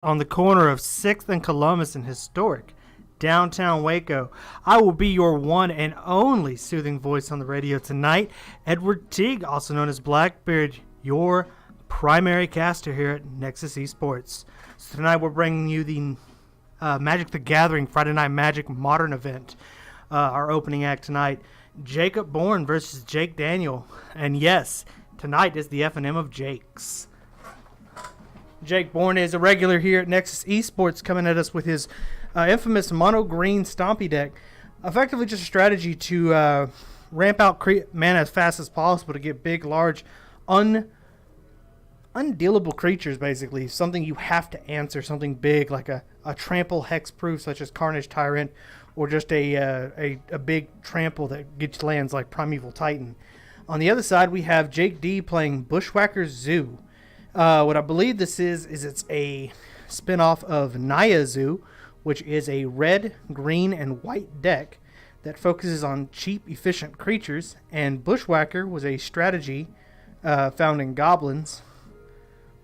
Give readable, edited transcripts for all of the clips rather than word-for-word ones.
On the corner of 6th and Columbus in historic downtown Waco. I will be your one and only soothing voice on the radio tonight. Edward Teague, also known as Blackbeard, your primary caster here at Nexus Esports. So tonight we're bringing you the Magic the Gathering Friday Night Magic Modern event. Our opening act tonight, Jacob Bourne versus Jake Daniel. And yes, tonight is the F&M of Jakes. Jake Bourne is a regular here at Nexus Esports, coming at us with his infamous mono green Stompie deck. Effectively just a strategy to ramp out mana as fast as possible to get big, large, undealable creatures, basically. Something you have to answer, something big like a trample hexproof such as Carnage Tyrant, or just a big trample that gets lands like Primeval Titan. On the other side, we have Jake D playing Bushwacker Zoo. What I believe this is it's a spin-off of Naya Zoo, which is a red, green, and white deck that focuses on cheap, efficient creatures, and Bushwacker was a strategy found in Goblins.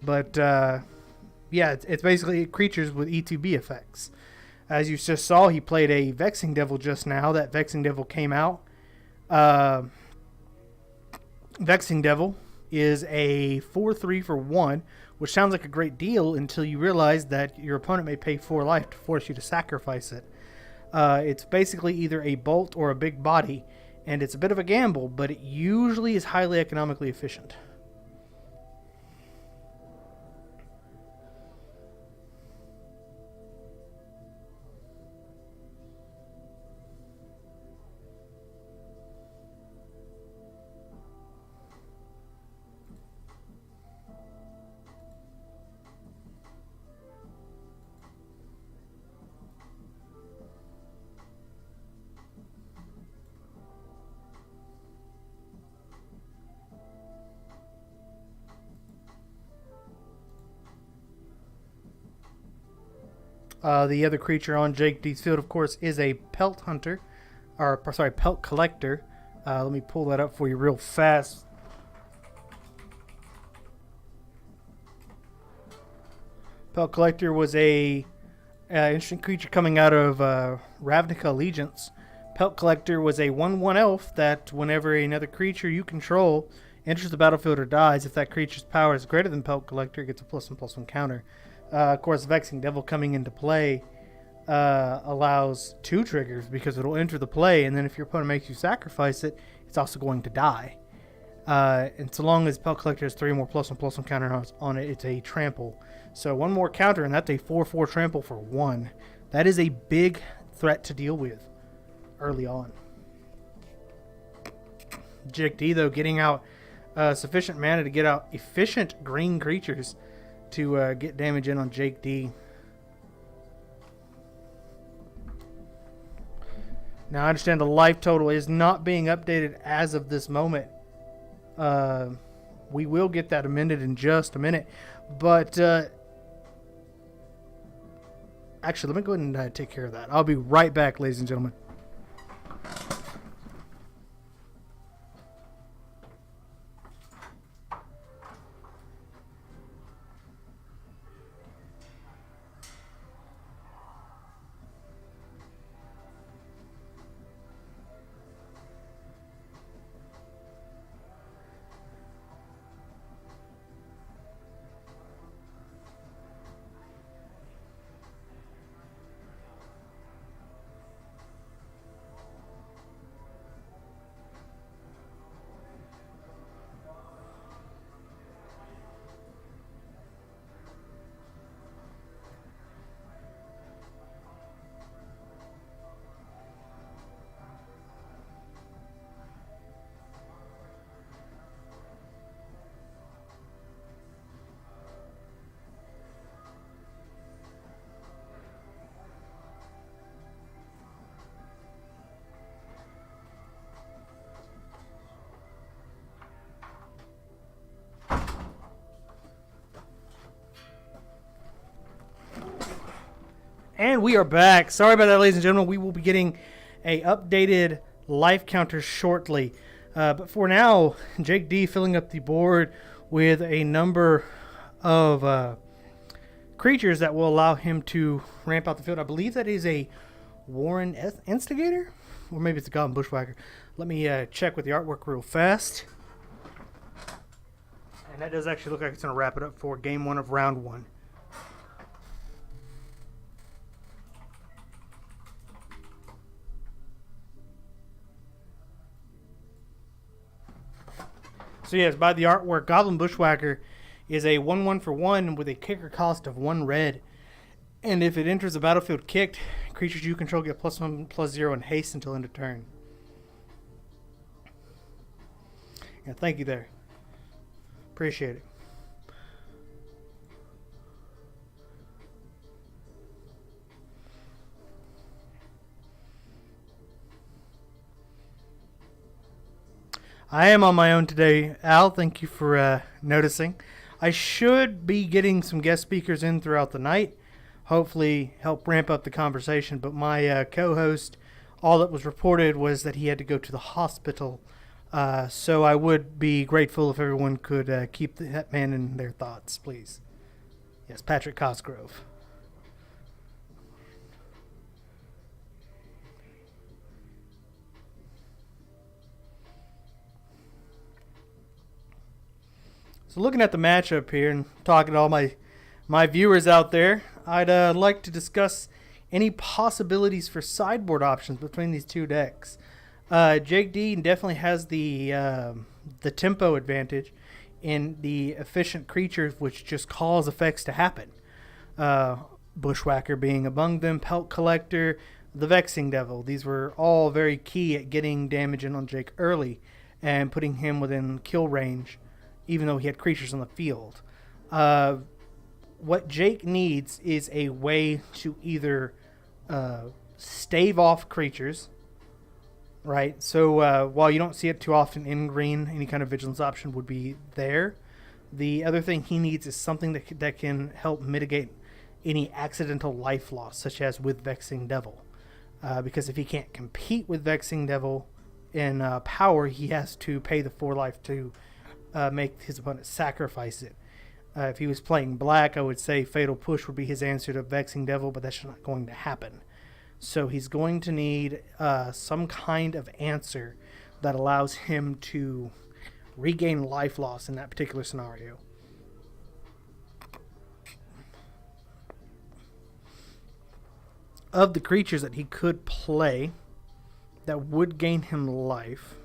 But, yeah, it's basically creatures with E2B effects. As you just saw, he played a Vexing Devil just now. That Vexing Devil came out. Vexing Devil is a 4/3 for 1, which sounds like a great deal until you realize that your opponent may pay 4 life to force you to sacrifice it. It's basically either a bolt or a big body, and it's a bit of a gamble, but it usually is highly economically efficient. The other creature on Jake D's field, of course, is a Pelt Hunter, or sorry, Pelt Collector. Let me pull that up for you real fast. Pelt Collector was a interesting creature coming out of Ravnica Allegiance. Pelt Collector was a 1/1 elf that whenever another creature you control enters the battlefield or dies, if that creature's power is greater than Pelt Collector, it gets a +1/+1 counter. Of course, Vexing Devil coming into play allows 2 triggers because it'll enter the play, and then if your opponent makes you sacrifice it, it's also going to die. And so long as Pelt Collector has 3 more +1/+1 counter on it, it's a trample. So 1 more counter, and that's a 4/4 trample for 1. That is a big threat to deal with early on. Jake D, though, getting out sufficient mana to get out efficient green creatures to get damage in on Jake D. Now I understand the life total is not being updated as of this moment. We will get that amended in just a minute. But actually, let me go ahead and take care of that. I'll be right back, ladies and gentlemen. And we are back. Sorry about that, ladies and gentlemen. We will be getting a updated life counter shortly. But for now, Jake D filling up the board with a number of creatures that will allow him to ramp out the field. I believe that is a Warren Instigator, or maybe it's a Goblin Bushwacker. Let me check with the artwork real fast. And that does actually look like it's going to wrap it up for game 1 of round 1. So yes, by the artwork, Goblin Bushwacker is a 1/1 for 1 with a kicker cost of 1 red. And if it enters the battlefield kicked, creatures you control get +1/+0 and haste until end of turn. Yeah, thank you there. Appreciate it. I am on my own today, Al. Thank you for noticing. I should be getting some guest speakers in throughout the night. Hopefully help ramp up the conversation. But my co-host, all that was reported was that he had to go to the hospital. So I would be grateful if everyone could keep that man in their thoughts, please. Yes, Patrick Cosgrove. So looking at the matchup here and talking to all my viewers out there, I'd like to discuss any possibilities for sideboard options between these two decks. Jake D definitely has the tempo advantage in the efficient creatures, which just cause effects to happen. Bushwacker being among them, Pelt Collector, the Vexing Devil. These were all very key at getting damage in on Jake early and putting him within kill range, even though he had creatures on the field. What Jake needs is a way to either stave off creatures, right? So while you don't see it too often in green, any kind of vigilance option would be there. The other thing he needs is something that can help mitigate any accidental life loss, such as with Vexing Devil. Because if he can't compete with Vexing Devil in power, he has to pay the 4 life to make his opponent sacrifice it. If he was playing black, I would say Fatal Push would be his answer to Vexing Devil, but that's not going to happen. So he's going to need some kind of answer that allows him to regain life loss in that particular scenario. Of the creatures that he could play that would gain him life,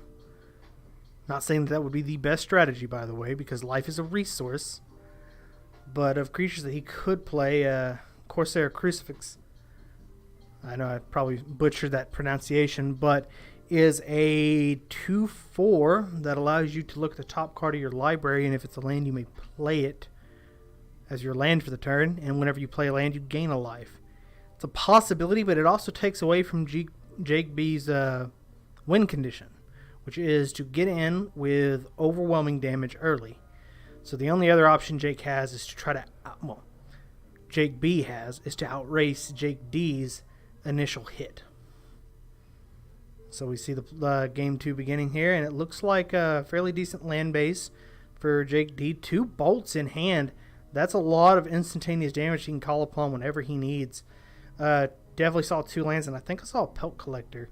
not saying that would be the best strategy, by the way, because life is a resource. But of creatures that he could play, Corsair Crucifix, I know I probably butchered that pronunciation, but is a 2/4 that allows you to look at the top card of your library, and if it's a land, you may play it as your land for the turn, and whenever you play a land, you gain a life. It's a possibility, but it also takes away from Jake B's win condition, which is to get in with overwhelming damage early. So the only other option Jake has is to try to, Jake B has, is to outrace Jake D's initial hit. So we see the game 2 beginning here, and it looks like a fairly decent land base for Jake D. 2 bolts in hand. That's a lot of instantaneous damage he can call upon whenever he needs. Definitely saw 2 lands, and I think I saw a Pelt Collector.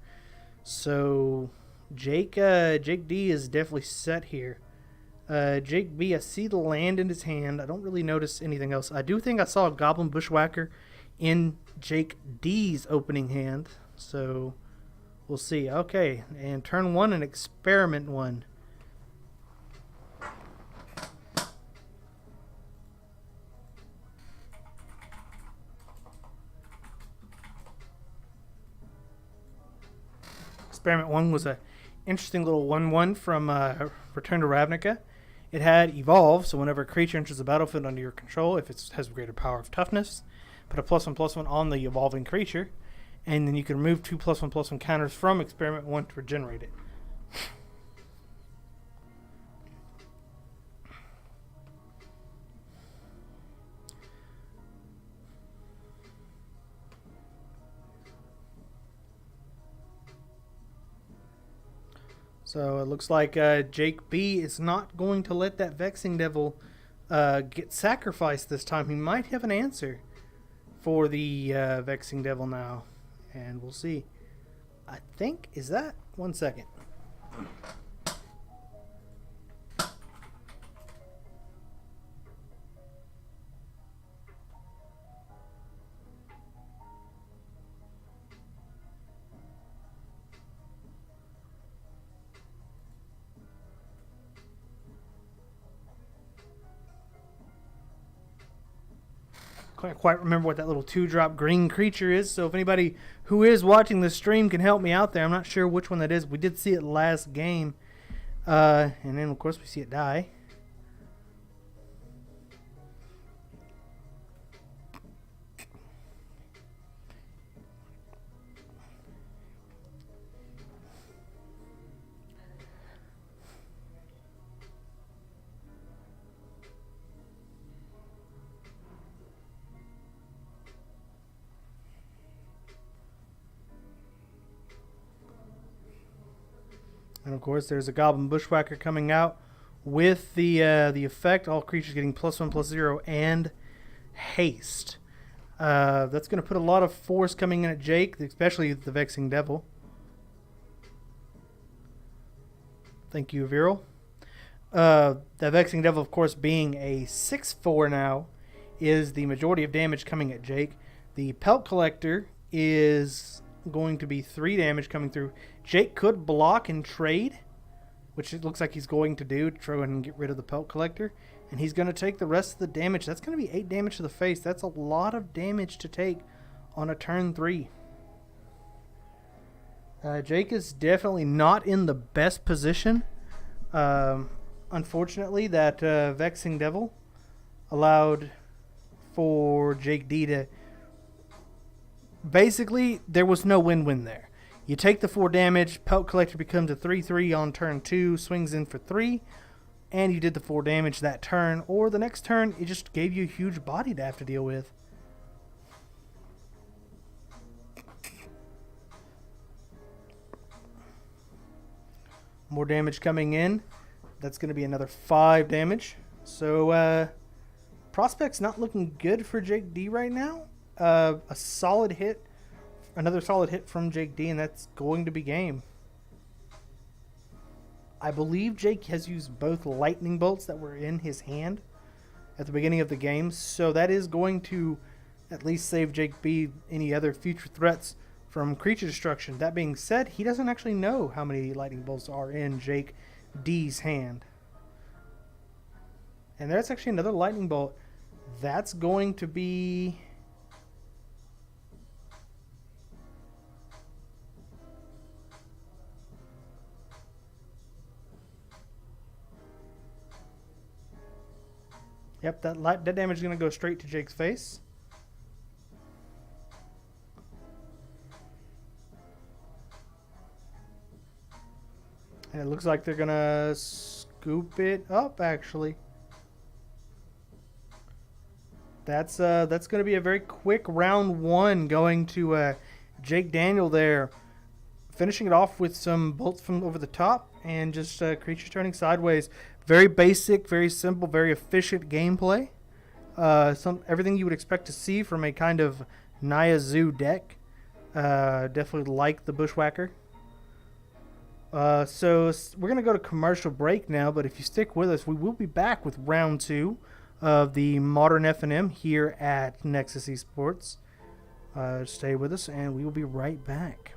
So Jake D is definitely set here. Jake B, I see the land in his hand. I don't really notice anything else. I do think I saw a Goblin Bushwacker in Jake D's opening hand. So we'll see. Okay, and turn 1 and experiment 1. Experiment 1 was a interesting little 1/1 from Return to Ravnica. It had Evolve, so whenever a creature enters the battlefield under your control, if it has a greater power of toughness, put a +1/+1 on the evolving creature, and then you can remove 2 +1/+1 counters from Experiment 1 to regenerate it. So it looks like Jake B is not going to let that Vexing Devil get sacrificed this time, he might have an answer for the Vexing Devil now. And we'll see. I think, is that? 1 second. Can't quite remember what that little 2-drop green creature is, so if anybody who is watching the stream can help me out there, I'm not sure which one that is. We did see it last game, and then of course we see it die. And of course, there's a Goblin Bushwacker coming out with the effect. All creatures getting +1/+0 and haste. That's going to put a lot of force coming in at Jake, especially the Vexing Devil. Thank you, Viral. The Vexing Devil, of course, being a 6/4 now, is the majority of damage coming at Jake. The Pelt Collector is going to be 3 damage coming through. Jake could block and trade, which it looks like he's going to do, to try and get rid of the Pelt Collector. And he's going to take the rest of the damage. That's going to be 8 damage to the face. That's a lot of damage to take on a turn 3. Jake is definitely not in the best position. Unfortunately, that Vexing Devil allowed for Jake D to... Basically, there was no win-win there. You take the 4 damage, Pelt Collector becomes a 3/3 on turn 2, swings in for 3, and you did the 4 damage that turn, or the next turn, it just gave you a huge body to have to deal with. More damage coming in. That's going to be another 5 damage. So, prospect's not looking good for Jake D right now. A solid hit, another solid hit from Jake D, and that's going to be game. I believe Jake has used both lightning bolts that were in his hand at the beginning of the game, so that is going to at least save Jake B any other future threats from creature destruction. That being said, he doesn't actually know how many lightning bolts are in Jake D's hand. And there's actually another lightning bolt. That's going to be... Yep, that damage is going to go straight to Jake's face. And it looks like they're going to scoop it up, actually. That's going to be a very quick round 1 going to Jake Daniel there. Finishing it off with some bolts from over the top and just creatures turning sideways. Very basic, very simple, very efficient gameplay. Everything you would expect to see from a kind of Naya Zoo deck. Definitely like the Bushwacker. So we're going to go to commercial break now, but if you stick with us, we will be back with round 2 of the Modern F&M here at Nexus Esports. Stay with us, and we will be right back.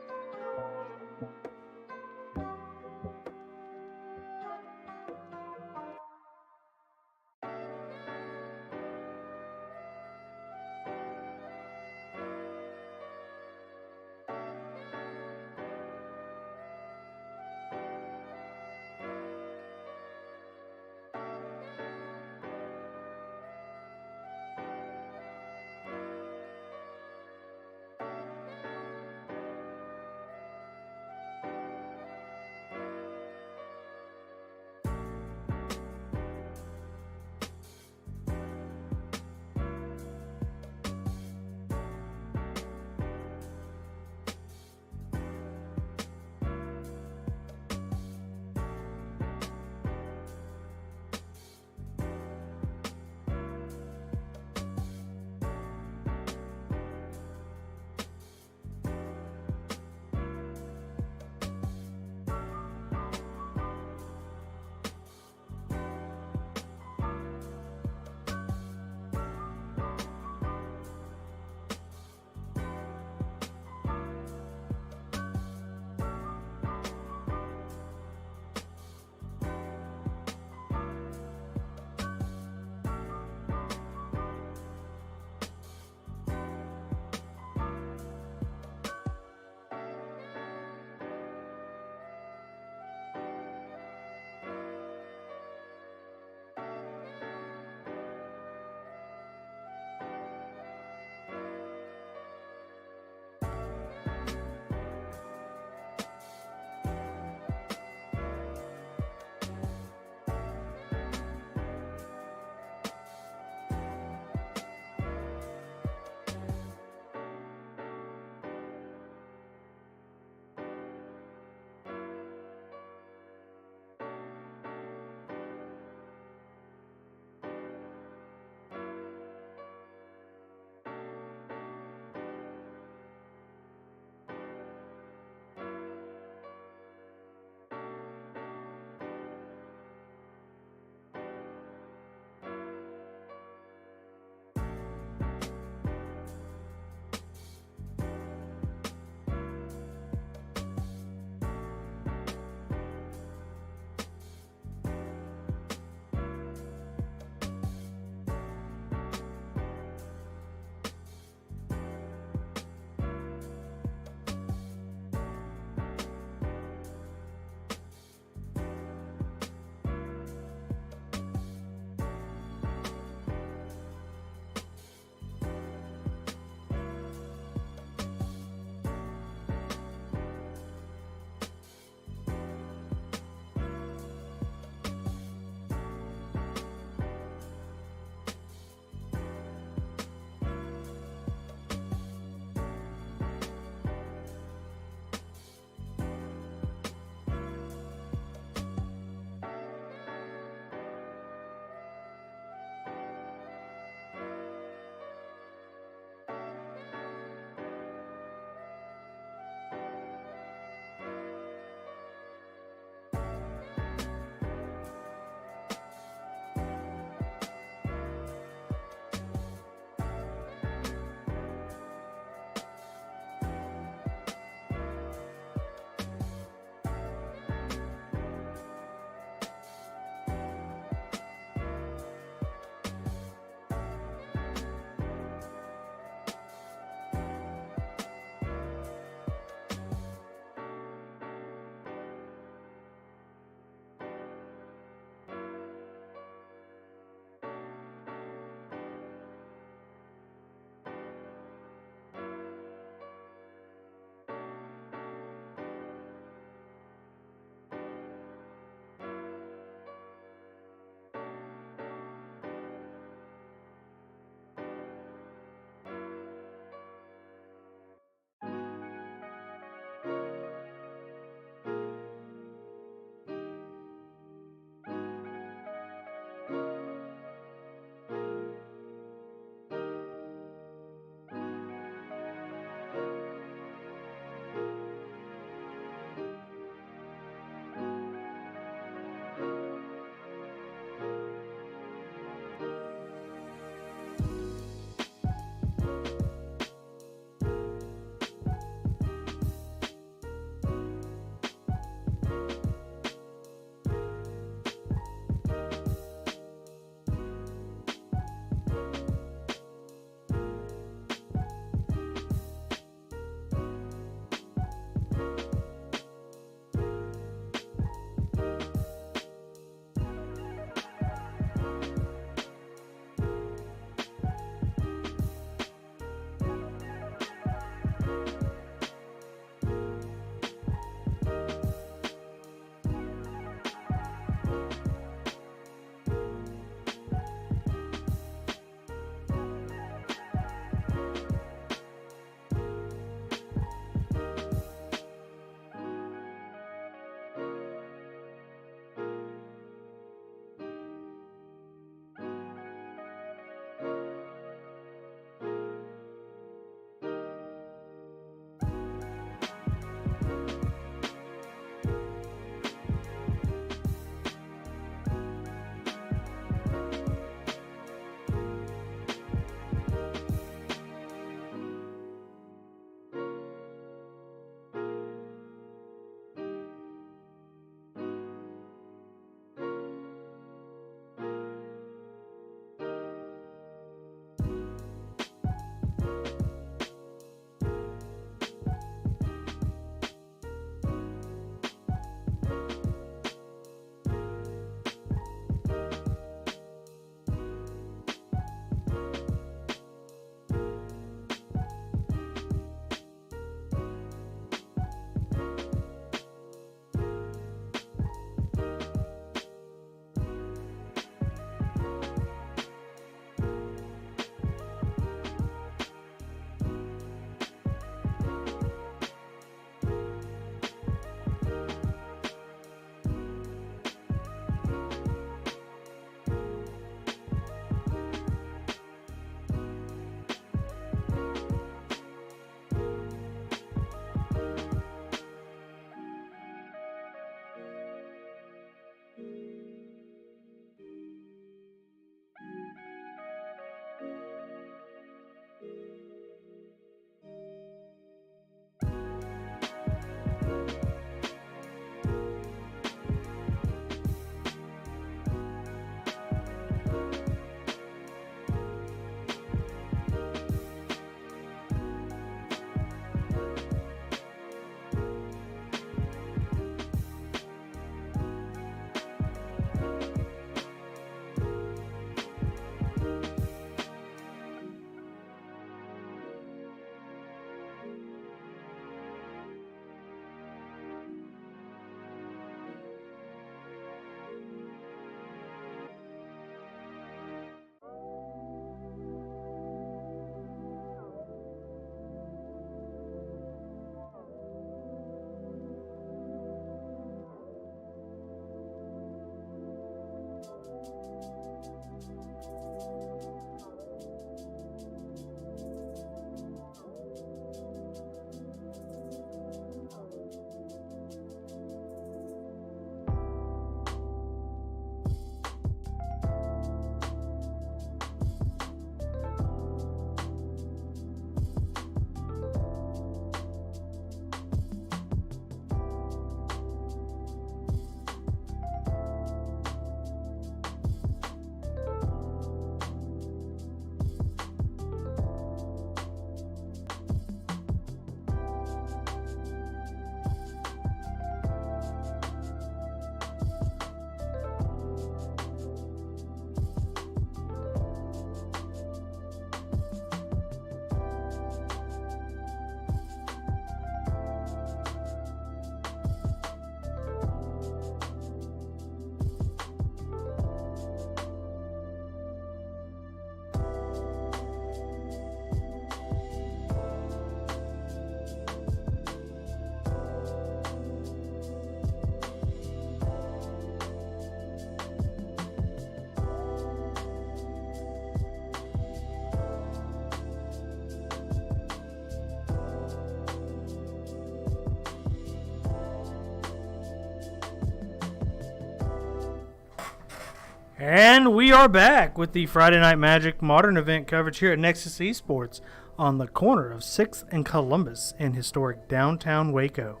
And we are back with the Friday Night Magic Modern event coverage here at Nexus Esports on the corner of 6th and Columbus in historic downtown Waco.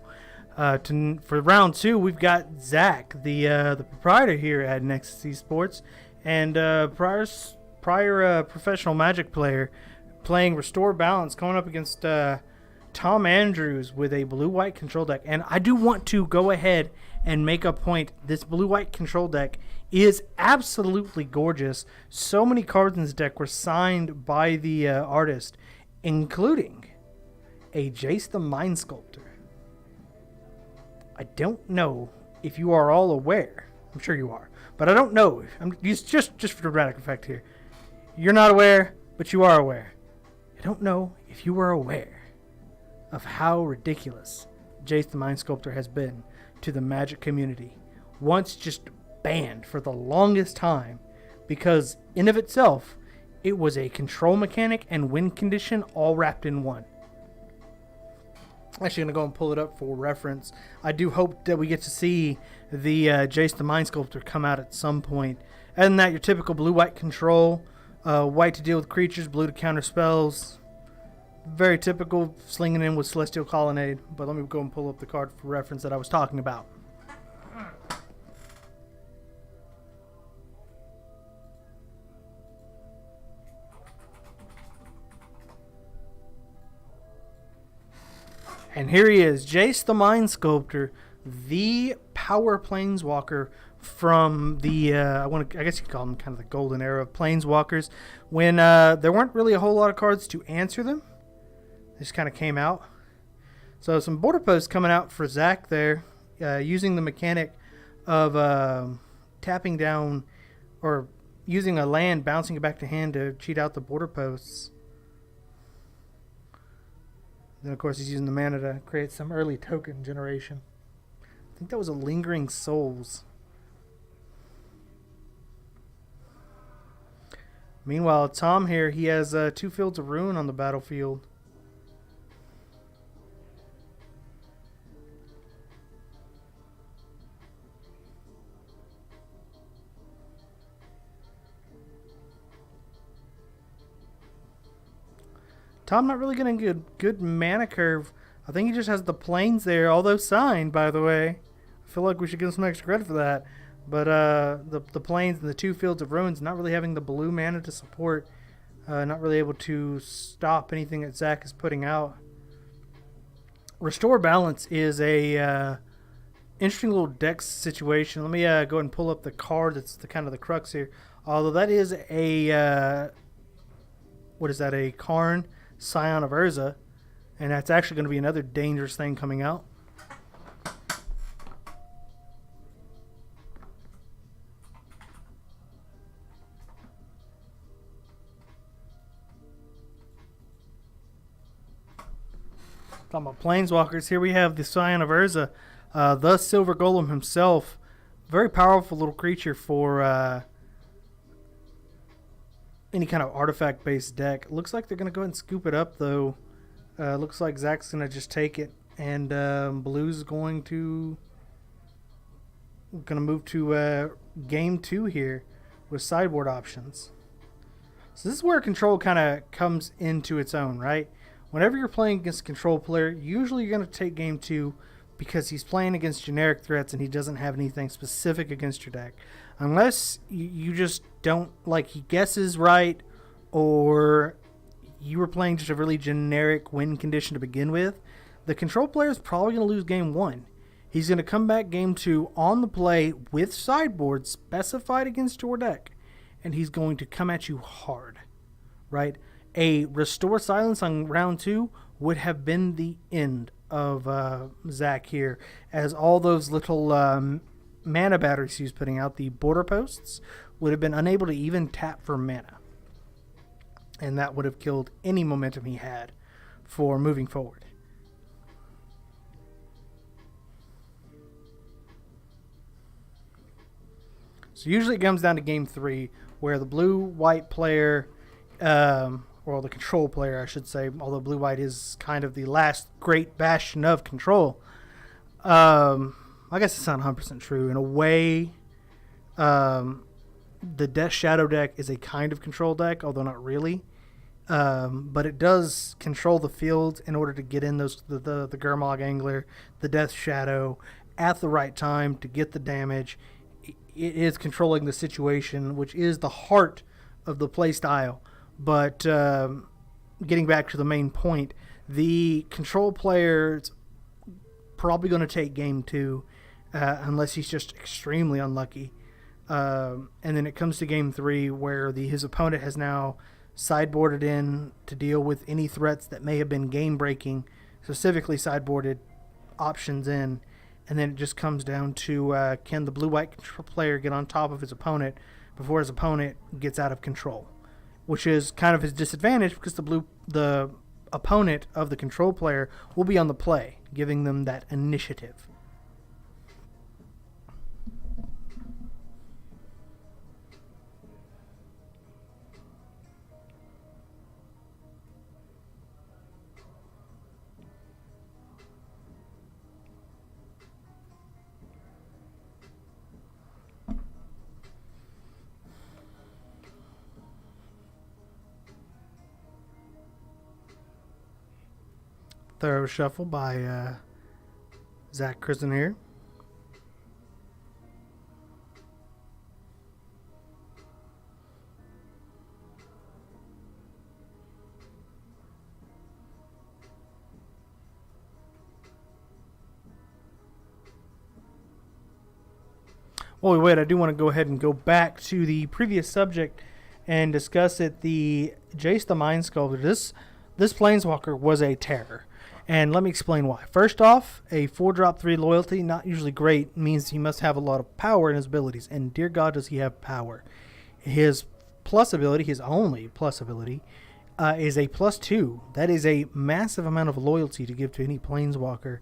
For round 2, we've got Zach, the proprietor here at Nexus Esports, and prior professional Magic player playing Restore Balance, going up against Tom Andrews with a blue-white control deck. And I do want to go ahead and make a point. This blue-white control deck is absolutely gorgeous. So many cards in this deck were signed by the artist, including a Jace the Mind Sculptor. I don't know if you are all aware. I'm sure you are, but I don't know. Just for dramatic effect here. You're not aware, but you are aware. I don't know if you are aware of how ridiculous Jace the Mind Sculptor has been to the Magic community. Once just banned for the longest time because in of itself it was a control mechanic and win condition all wrapped in one. I'm actually going to go and pull it up for reference. I do hope that we get to see the Jace the Mind Sculptor come out at some point. Other than that, your typical blue-white control, white to deal with creatures, blue to counter spells. Very typical, slinging in with Celestial Colonnade. But let me go and pull up the card for reference that I was talking about. And here he is, Jace the Mind Sculptor, the power planeswalker from the, I guess you could call them kind of the golden era of planeswalkers, when there weren't really a whole lot of cards to answer them. They just kind of came out. So some border posts coming out for Zach there, using the mechanic of tapping down or using a land, bouncing it back to hand to cheat out the border posts. Then, of course, he's using the mana to create some early token generation. I think that was a Lingering Souls. Meanwhile, Tom here, he has 2 Fields of Ruin on the battlefield. Tom not really getting a good mana curve. I think he just has the planes there, although signed, by the way. I feel like we should give him some extra credit for that. But the planes and the 2 Fields of Ruins not really having the blue mana to support. Not really able to stop anything that Zach is putting out. Restore Balance is a interesting little deck situation. Let me go ahead and pull up the card that's kind of the crux here. Although that is a... what is that? A Karn Scion of Urza, and that's actually going to be another dangerous thing coming out. Talking about planeswalkers, here we have the Scion of Urza, the Silver Golem himself. Very powerful little creature for any kind of artifact-based deck. Looks like they're going to go ahead and scoop it up, though. Looks like Zach's going to just take it, and Blue's going to move to game 2 here with sideboard options. So this is where control kind of comes into its own, right? Whenever you're playing against a control player, usually you're going to take game 2 because he's playing against generic threats and he doesn't have anything specific against your deck. Unless you just don't, like, he guesses right, or you were playing just a really generic win condition to begin with, the control player is probably going to lose game 1. He's going to come back game 2 on the play with sideboard specified against your deck, and he's going to come at you hard, right? A Restore Silence on round 2 would have been the end of Zach here, as all those little mana batteries he was putting out, the border posts, would have been unable to even tap for mana. And that would have killed any momentum he had for moving forward. So usually it comes down to game 3, where the blue-white player, or the control player, I should say, although blue-white is kind of the last great bastion of control. I guess it's not 100% true. In a way, the Death Shadow deck is a kind of control deck, although not really. But it does control the field in order to get in the Gurmag Angler, the Death Shadow, at the right time to get the damage. It is controlling the situation, which is the heart of the play style. But getting back to the main point, the control player's probably going to take game 2 unless he's just extremely unlucky. And then it comes to game 3 where his opponent has now sideboarded in to deal with any threats that may have been game-breaking, specifically sideboarded options in, and then it just comes down to can the blue-white player get on top of his opponent before his opponent gets out of control, which is kind of his disadvantage because the opponent of the control player will be on the play, giving them that initiative. Thorough shuffle by Zach Kristen here. While we wait, I do want to go ahead and go back to the previous subject and discuss it. The Jace the Mind Sculptor. This Planeswalker was a terror. And let me explain why. First off, a 4-drop 3 loyalty, not usually great, means he must have a lot of power in his abilities. And dear God, does he have power. His plus ability, his only plus ability, is a +2. That is a massive amount of loyalty to give to any Planeswalker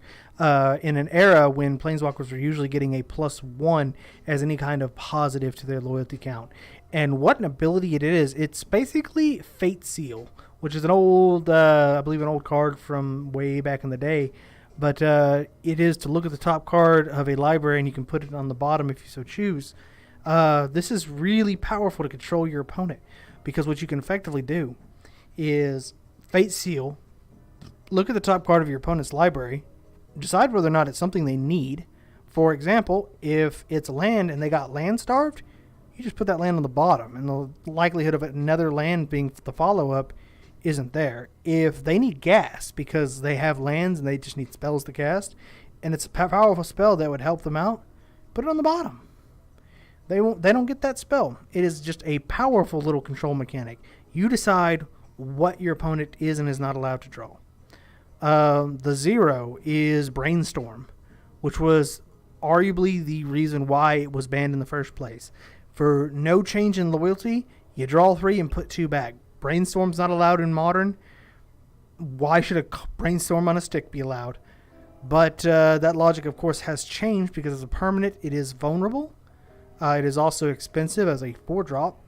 in an era when Planeswalkers were usually getting a +1 as any kind of positive to their loyalty count. And what an ability it is. It's basically Fate Seal, which is an old, I believe an old card from way back in the day. But it is to look at the top card of a library and you can put it on the bottom if you so choose. This is really powerful to control your opponent because what you can effectively do is Fate Seal, look at the top card of your opponent's library, decide whether or not it's something they need. For example, if it's land and they got land starved, you just put that land on the bottom and the likelihood of another land being the follow-up isn't there. If they need gas because they have lands and they just need spells to cast, and it's a powerful spell that would help them out, put it on the bottom. They don't get that spell. It is just a powerful little control mechanic. You decide what your opponent is and is not allowed to draw. The 0 is Brainstorm, which was arguably the reason why it was banned in the first place. For no change in loyalty, you draw 3 and put 2 back. Brainstorm's not allowed in Modern. Why should a Brainstorm on a stick be allowed? But that logic, of course, has changed because as a permanent, it is vulnerable. It is also expensive as a 4-drop.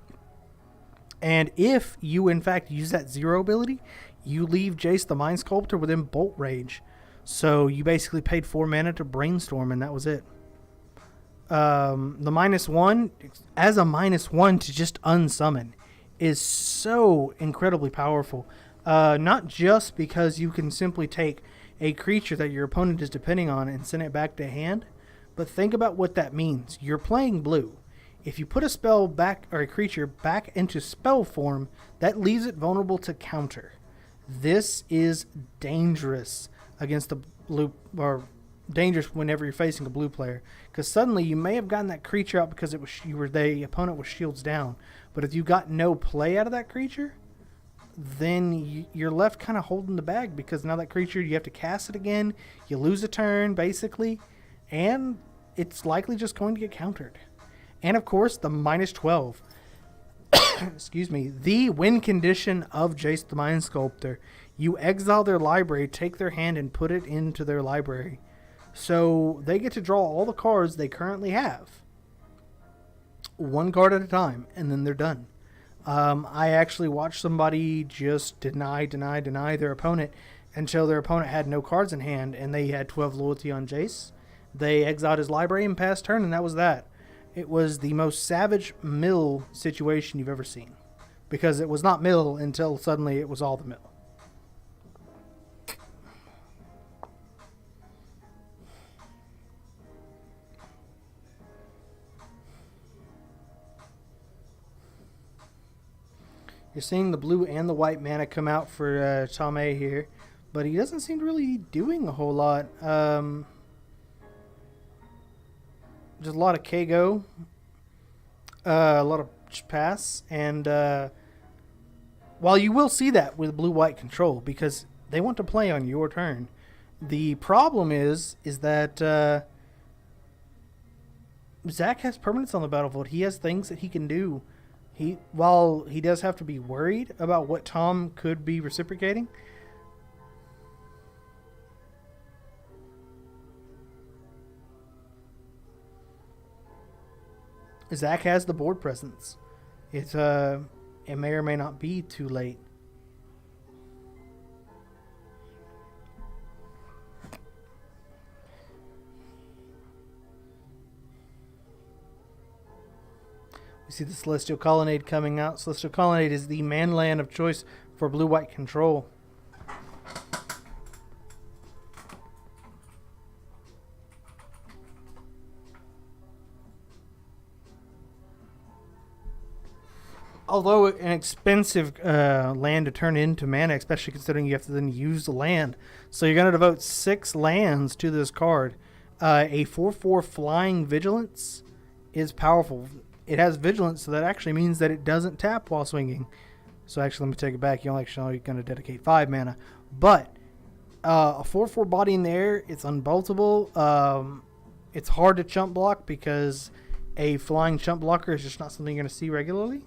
And if you, in fact, use that 0 ability, you leave Jace the Mind Sculptor within bolt range. So you basically paid 4 mana to Brainstorm, and that was it. The -1, as a -1 to just unsummon, is so incredibly powerful. Not just because you can simply take a creature that your opponent is depending on and send it back to hand, but think about what that means. You're playing blue. If you put a spell back or a creature back into spell form, that leaves it vulnerable to counter. This is dangerous against the blue, or dangerous whenever you're facing a blue player, because suddenly you may have gotten that creature out because the opponent was shields down, but if you got no play out of that creature, then you're left kind of holding the bag because now that creature you have to cast it again, you lose a turn basically, and it's likely just going to get countered. And of course the -12 excuse me, the win condition of Jace the Mind Sculptor. You exile their library, take their hand and put it into their library. So they get to draw all the cards they currently have, 1 card at a time, and then they're done. I actually watched somebody just deny their opponent until their opponent had no cards in hand and they had 12 loyalty on Jace. They exiled his library and passed turn, and that was that. It was the most savage mill situation you've ever seen. Because it was not mill until suddenly it was all the mill. You're seeing the blue and the white mana come out for Tomei here. But he doesn't seem to really be doing a whole lot. Just a lot of KO. A lot of pass. And while you will see that with blue-white control, because they want to play on your turn. The problem is that Zach has permanence on the battlefield. He has things that he can do. While he does have to be worried about what Tom could be reciprocating, Zach has the board presence. It may or may not be too late. We see the Celestial Colonnade coming out. Celestial Colonnade is the man land of choice for blue-white control. Although an expensive land to turn into mana, especially considering you have to then use the land. So you're going to devote 6 lands to this card. A 4/4 flying vigilance is powerful. It has vigilance, so that actually means that it doesn't tap while swinging. So actually, let me take it back. You're actually going to dedicate 5 mana. But a 4/4 body in the air, it's unboltable. It's hard to chump block because a flying chump blocker is just not something you're going to see regularly.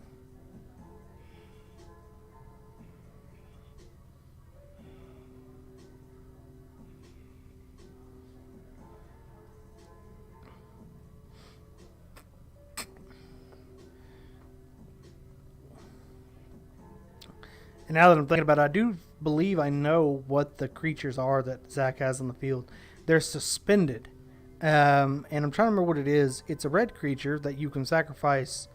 And now that I'm thinking about it, I do believe I know what the creatures are that Zach has on the field. They're suspended. And I'm trying to remember what it is. It's a red creature that you can sacrifice,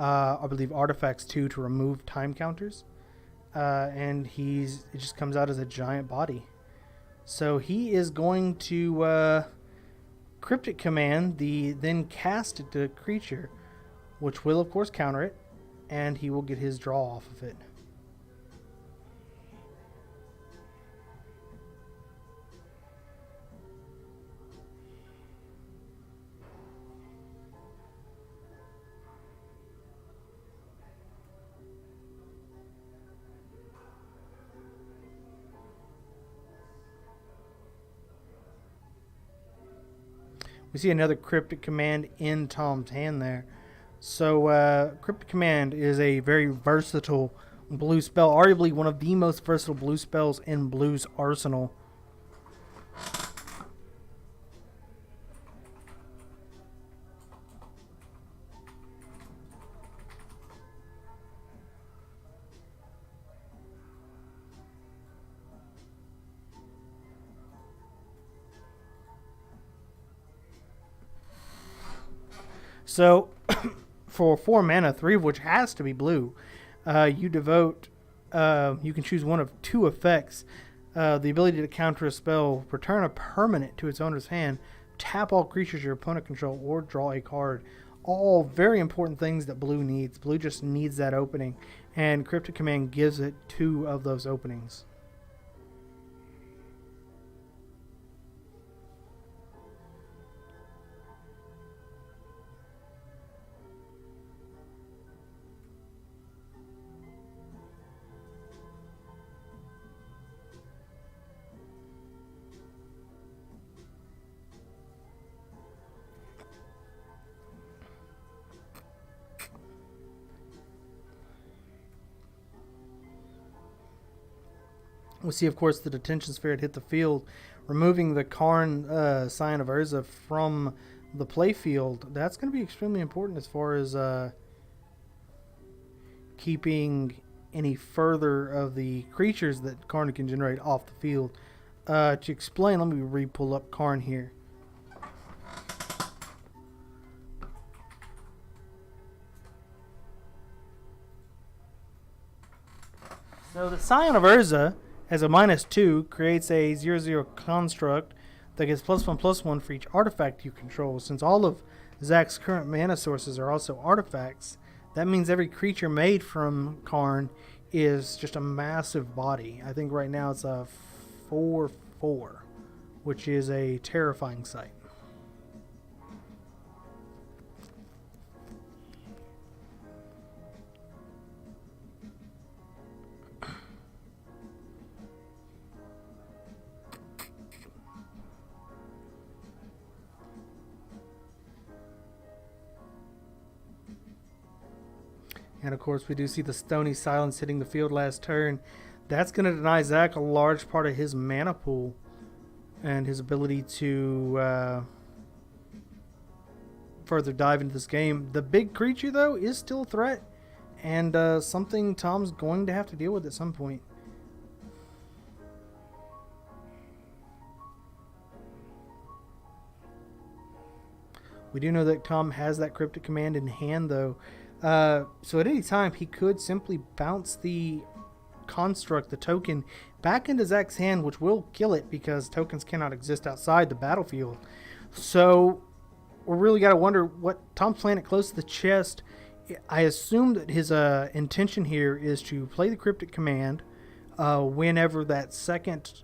I believe, artifacts to remove time counters. And it just comes out as a giant body. So he is going to Cryptic Command, then cast it to a creature, which will, of course, counter it. And he will get his draw off of it. We see another Cryptic Command in Tom's hand there. So Cryptic Command is a very versatile blue spell, arguably one of the most versatile blue spells in Blue's arsenal. So, for 4 mana, 3 of which has to be blue, you devote, you can choose one of 2 effects. The ability to counter a spell, return a permanent to its owner's hand, tap all creatures your opponent control, or draw a card. All very important things that blue needs. Blue just needs that opening, and Cryptic Command gives it 2 of those openings. We see, of course, the Detention Sphere hit the field, removing the Karn Sign of Urza from the playfield. That's going to be extremely important as far as keeping any further of the creatures that Karn can generate off the field. To explain, let me re-pull up Karn here. So the Scion of Urza, as a -2, creates a 0/0 construct that gets +1/+1 for each artifact you control. Since all of Zach's current mana sources are also artifacts, that means every creature made from Karn is just a massive body. I think right now it's a 4/4, which is a terrifying sight. And of course, we do see the Stony Silence hitting the field last turn. That's going to deny Zach a large part of his mana pool and his ability to further dive into this game. The big creature, though, is still a threat and something Tom's going to have to deal with at some point. We do know that Tom has that Cryptic Command in hand, though. So at any time, he could simply bounce the construct, the token, back into Zach's hand, which will kill it because tokens cannot exist outside the battlefield. So we really got to wonder what Tom's playing it close to the chest. I assume that his intention here is to play the Cryptic Command whenever that second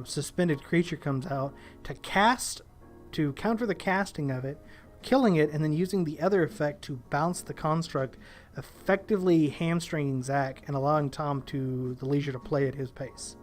suspended creature comes out, to counter the casting of it, killing it, and then using the other effect to bounce the construct, effectively hamstringing Zach and allowing Tom to the leisure to play at his pace.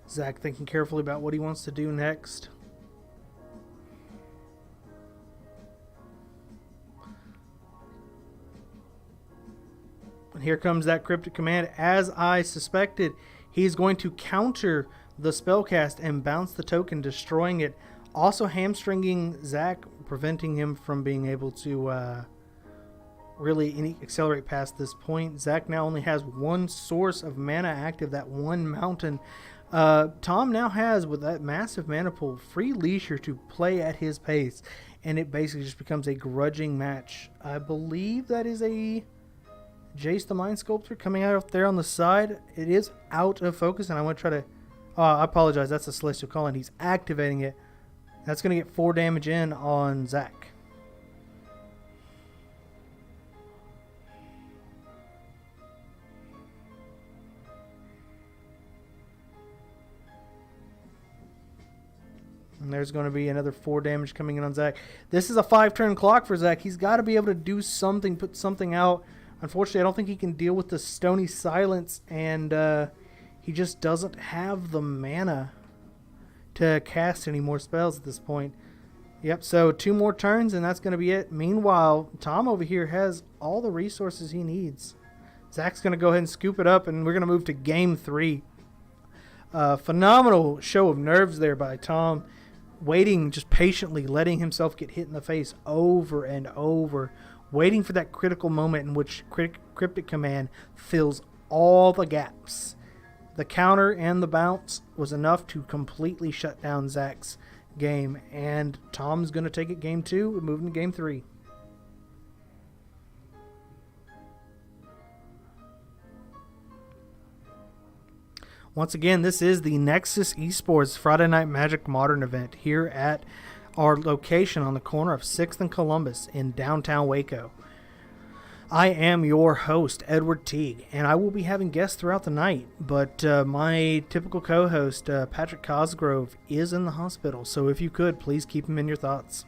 Zach thinking carefully about what he wants to do next. And here comes that Cryptic Command. As I suspected, he's going to counter the spellcast and bounce the token, destroying it. Also hamstringing Zach, preventing him from being able to really accelerate past this point. Zach now only has one source of mana active, that one mountain. Tom now has, with that massive mana pool, free leisure to play at his pace, and it basically just becomes a grudging match. I believe that is a Jace the Mind Sculptor coming out up there on the side. It is out of focus, and I want to try to... I apologize, that's a Celestial Calling. He's activating it. That's going to get 4 damage in on Zach. And there's going to be another 4 damage coming in on Zach. This is a 5-turn clock for Zach. He's got to be able to do something, put something out. Unfortunately, I don't think he can deal with the Stony Silence, and he just doesn't have the mana to cast any more spells at this point. Yep, so 2 more turns, and that's going to be it. Meanwhile, Tom over here has all the resources he needs. Zach's going to go ahead and scoop it up, and we're going to move to Game 3. Phenomenal show of nerves there by Tom. Waiting, just patiently letting himself get hit in the face over and over, waiting for that critical moment in which Cryptic Command fills all the gaps. The counter and the bounce was enough to completely shut down Zach's game, and Tom's going to take it Game 2 and move into Game 3. Once again, this is the Nexus Esports Friday Night Magic Modern event here at our location on the corner of 6th and Columbus in downtown Waco. I am your host, Edward Teague, and I will be having guests throughout the night, but my typical co-host, Patrick Cosgrove, is in the hospital, so if you could, please keep him in your thoughts.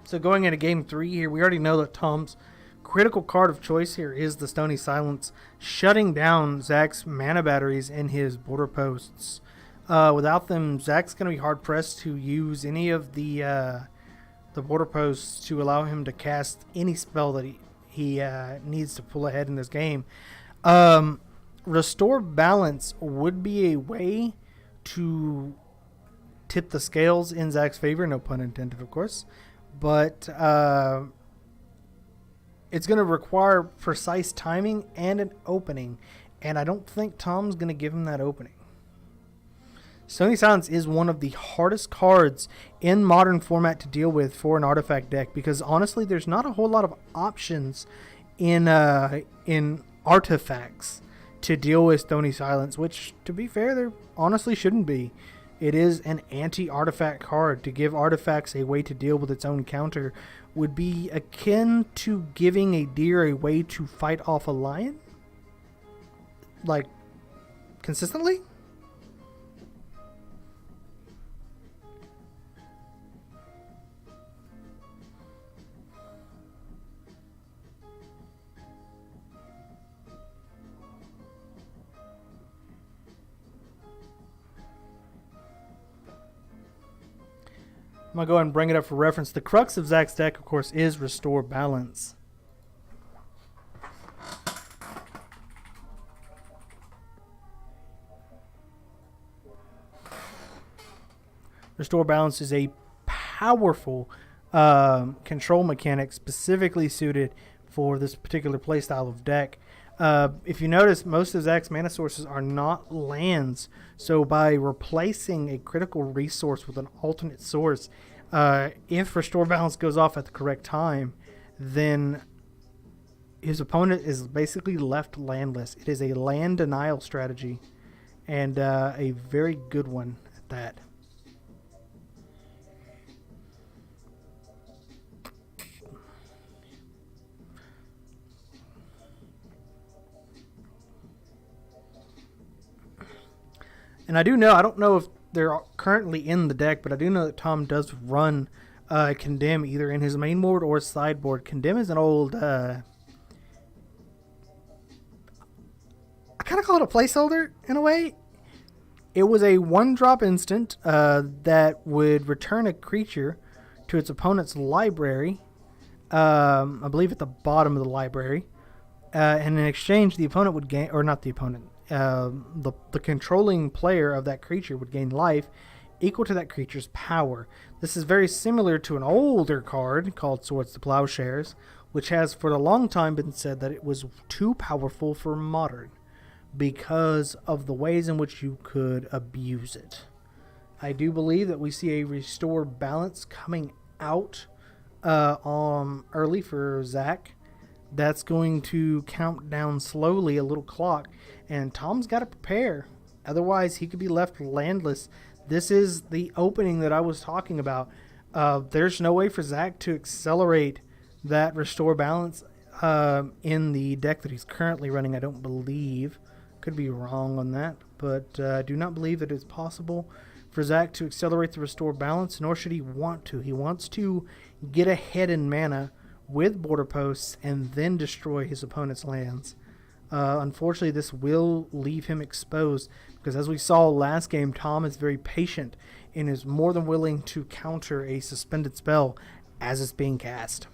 So going into game 3 here, we already know that Tom's critical card of choice here is the Stony Silence, shutting down Zach's mana batteries in his border posts. Without them, Zach's going to be hard-pressed to use any of the border posts to allow him to cast any spell that he needs to pull ahead in this game. Restore Balance would be a way to tip the scales in Zach's favor, no pun intended, of course. But it's going to require precise timing and an opening, and I don't think Tom's going to give him that opening. Stony Silence is one of the hardest cards in Modern format to deal with for an artifact deck, because honestly, there's not a whole lot of options in artifacts to deal with Stony Silence, which, to be fair, there honestly shouldn't be. It is an anti-artifact card. To give artifacts a way to deal with its own counter would be akin to giving a deer a way to fight off a lion? Like, consistently? I'm going to go ahead and bring it up for reference. The crux of Zach's deck, of course, is Restore Balance. Restore Balance is a powerful control mechanic specifically suited for this particular playstyle of deck. If you notice, most of Zach's mana sources are not lands, so by replacing a critical resource with an alternate source, if Restore Balance goes off at the correct time, then his opponent is basically left landless. It is a land denial strategy, and a very good one at that. And I don't know if they're currently in the deck, but I do know that Tom does run Condemn either in his main board or sideboard. Condemn is an old, I kind of call it a placeholder in a way. It was a 1-drop instant that would return a creature to its opponent's library, I believe at the bottom of the library, and in exchange the opponent would gain, or not the opponent, the controlling player of that creature would gain life equal to that creature's power. This is very similar to an older card called Swords to Plowshares, which has for a long time been said that it was too powerful for Modern because of the ways in which you could abuse it. I do believe that we see a Restore Balance coming out early for Zach. That's going to count down slowly, a little clock, and Tom's got to prepare. Otherwise, he could be left landless. This is the opening that I was talking about. There's no way for Zach to accelerate that Restore Balance in the deck that he's currently running, I don't believe. Could be wrong on that, but I do not believe that it's possible for Zach to accelerate the Restore Balance, nor should he want to. He wants to get ahead in mana with border posts and then destroy his opponent's lands. Unfortunately, this will leave him exposed because, as we saw last game, Tom is very patient and is more than willing to counter a suspended spell as it's being cast.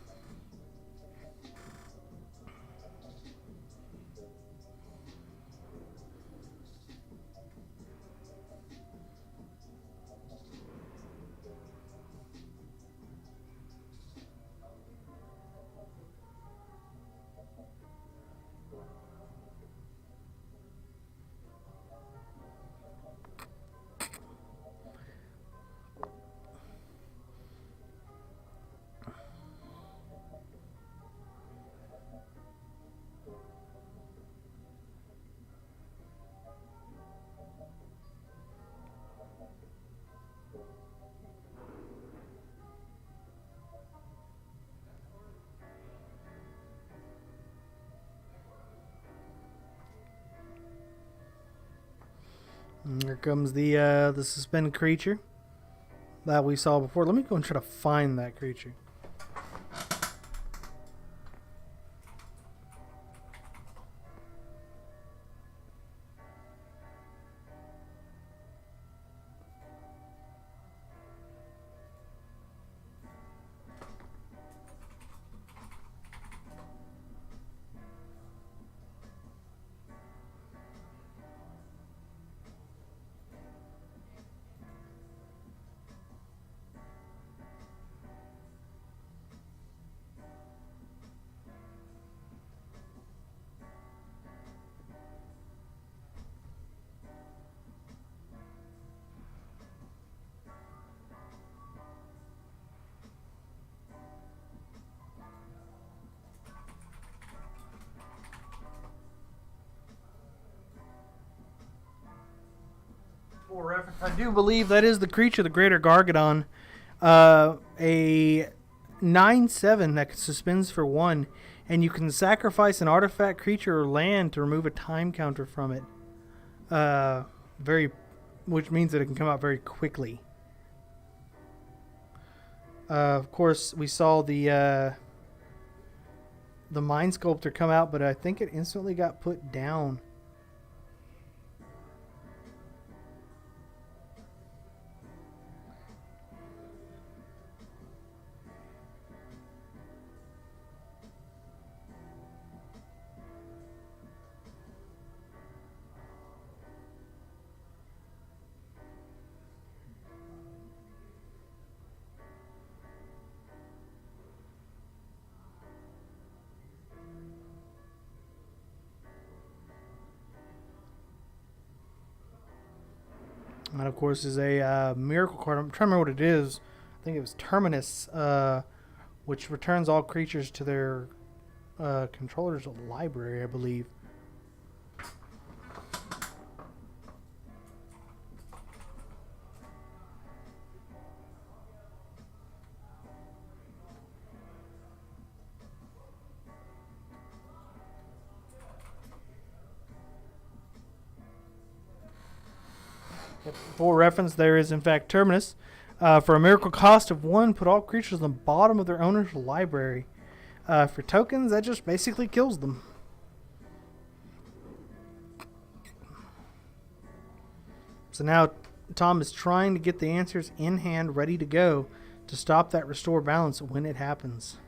And here comes the suspended creature that we saw before. Let me go and try to find that creature. reference, I do believe that is the creature, the Greater Gargadon. A 9/7 that suspends for 1, and you can sacrifice an artifact, creature, or land to remove a time counter from it. Which means that it can come out very quickly. Of course, we saw the Mind Sculptor come out, but I think it instantly got put down. That, of course, is a miracle card. I'm trying to remember what it is. I think it was Terminus, which returns all creatures to their controller's library, I believe. For reference, there is in fact Terminus. For a miracle cost of 1, put all creatures on the bottom of their owner's library. For tokens, that just basically kills them. So now Tom is trying to get the answers in hand, ready to go, to stop that restore balance when it happens.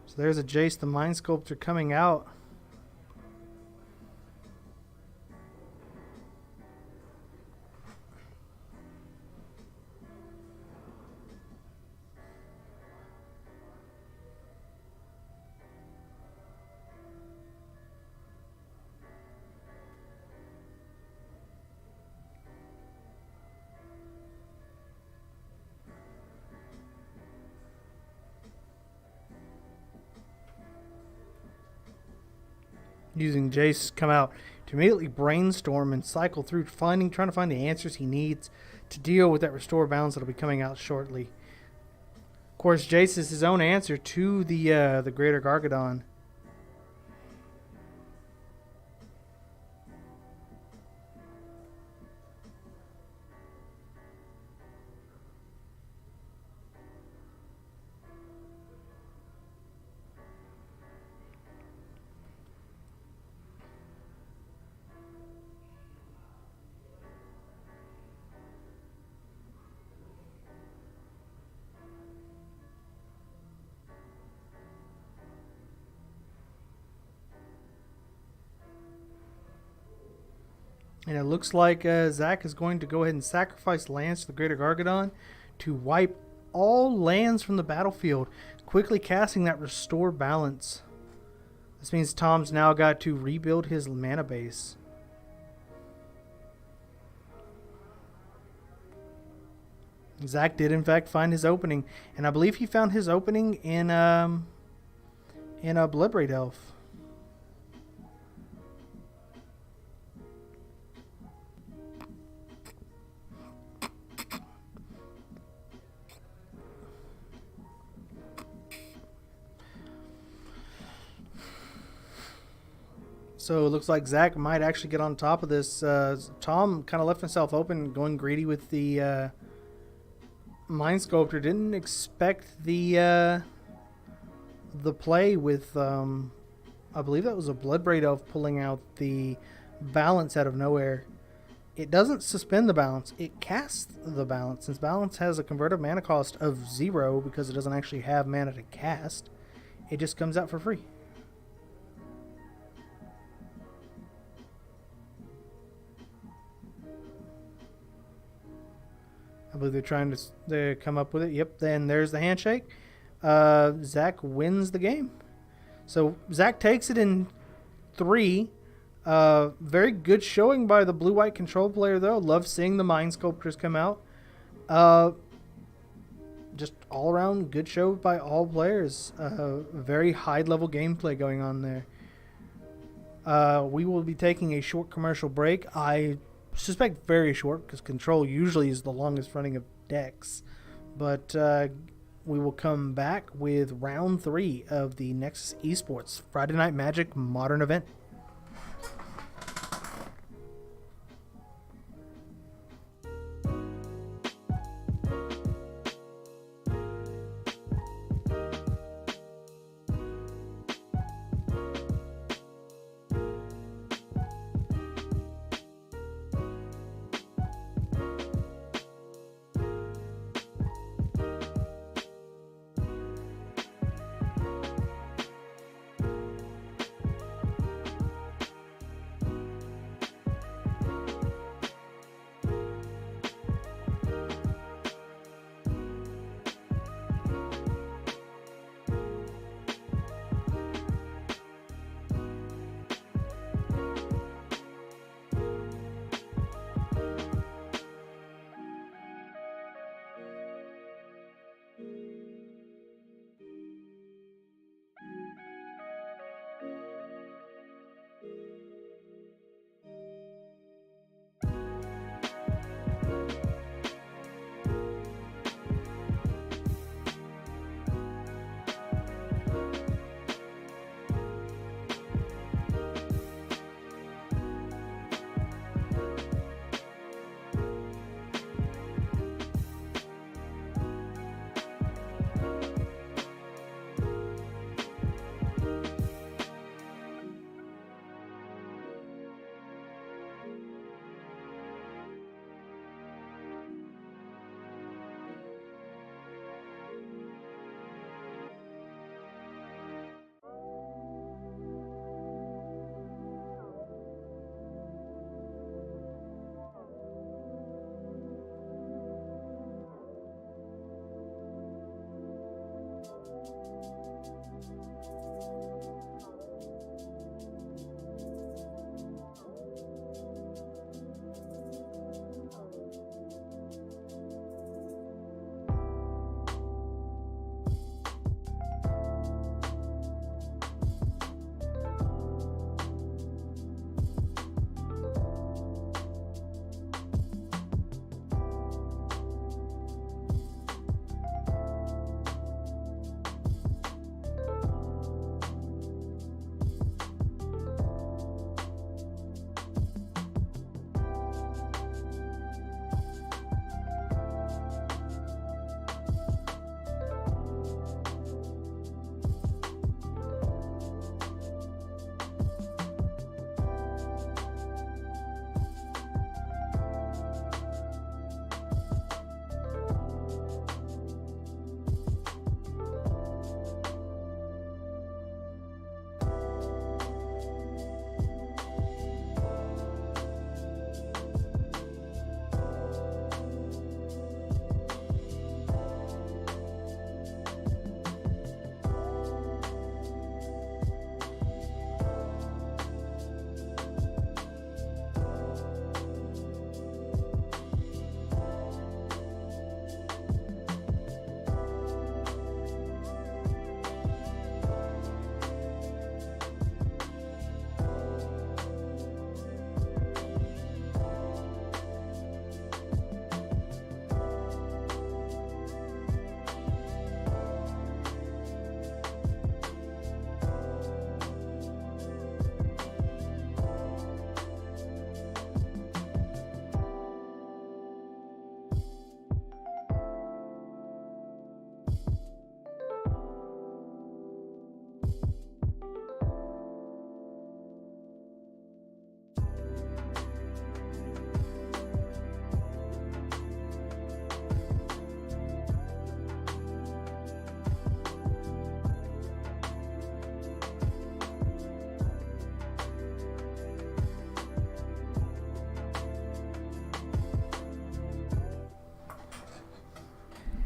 So there's a Jace, the Mind Sculptor, coming out. Using Jace come out to immediately brainstorm and cycle through trying to find the answers he needs to deal with that restore balance that'll be coming out shortly. Of course, Jace is his own answer to the Greater Gargadon. And it looks like Zach is going to go ahead and sacrifice lands to the Greater Gargadon to wipe all lands from the battlefield, quickly casting that restore balance. This means Tom's now got to rebuild his mana base. Zach did in fact find his opening, and I believe he found his opening in a Bloodbraid Elf. So it looks like Zach might actually get on top of this. Tom kind of left himself open, going greedy with the Mind Sculptor. Didn't expect the play with, I believe that was a Bloodbraid Elf pulling out the balance out of nowhere. It doesn't suspend the balance. It casts the balance. Since balance has a converted mana cost of 0 because it doesn't actually have mana to cast, it just comes out for free. I believe they're trying to come up with it. Yep, then there's the handshake. Zach wins the game. So Zach takes it in 3. Very good showing by the blue-white control player, though. Love seeing the Mind Sculptors come out. Just all-around good show by all players. Very high-level gameplay going on there. We will be taking a short commercial break. I suspect very short because Control usually is the longest running of decks. But we will come back with round 3 of the Nexus Esports Friday Night Magic Modern event.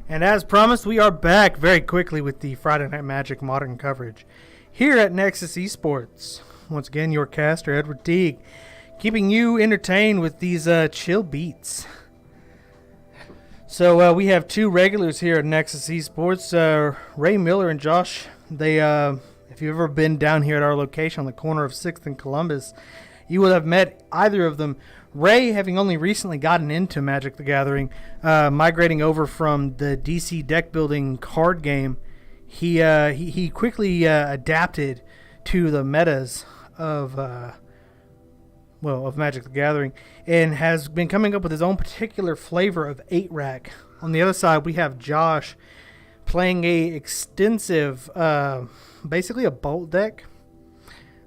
And as promised, we are back very quickly with the Friday Night Magic Modern coverage here at Nexus Esports. Once again, your caster, Edward Teague, keeping you entertained with these chill beats. So we have two regulars here at Nexus Esports, Ray Miller and Josh. They, if you've ever been down here at our location on the corner of 6th and Columbus, you would have met either of them. Ray, having only recently gotten into Magic the Gathering, migrating over from the DC deck building card game, he quickly adapted to the metas of Magic the Gathering, and has been coming up with his own particular flavor of 8-rack. On the other side, we have Josh playing a extensive, basically a bolt deck.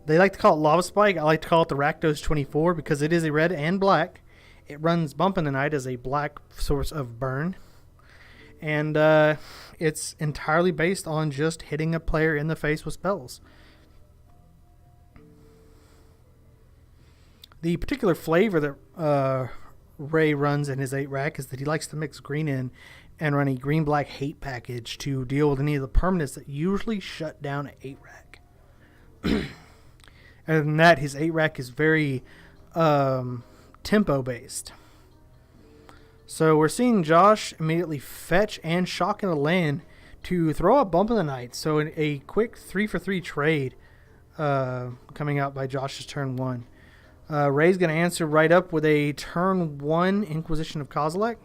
They like to call it Lava Spike. I like to call it the Rakdos 24 because it is a red and black. It runs Bump in the Night as a black source of burn. And it's entirely based on just hitting a player in the face with spells. The particular flavor that Ray runs in his 8-rack is that he likes to mix green in and run a green-black hate package to deal with any of the permanents that usually shut down an 8-rack. Other than that, his 8-rack is very tempo-based. So we're seeing Josh immediately fetch and shock in a land to throw a Bump in the Night. So a quick 3-for-3 trade coming out by Josh's turn 1. Ray's going to answer right up with a turn 1 Inquisition of Kozilek.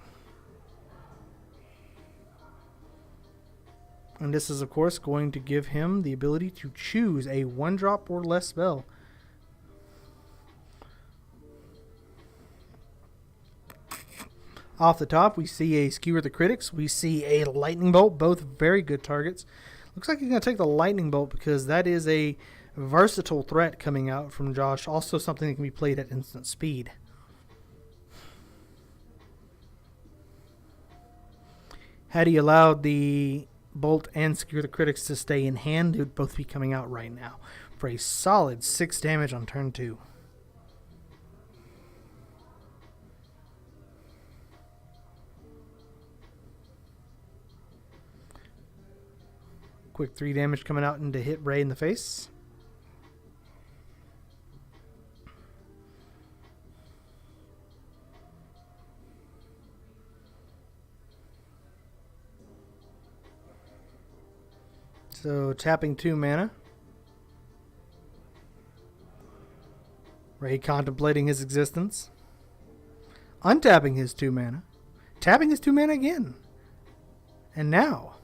And this is, of course, going to give him the ability to choose a 1-drop or less spell. Off the top, we see a Skewer the Critics. We see a Lightning Bolt, both very good targets. Looks like he's going to take the Lightning Bolt because that is a versatile threat coming out from Josh. Also something that can be played at instant speed. Had he allowed the Bolt and Skewer the Critics to stay in hand, they would both be coming out right now for a solid 6 damage on turn 2. Quick 3 damage coming out into hit Ray in the face. So tapping 2 mana. Ray contemplating his existence. Untapping his 2 mana. Tapping his 2 mana again. And now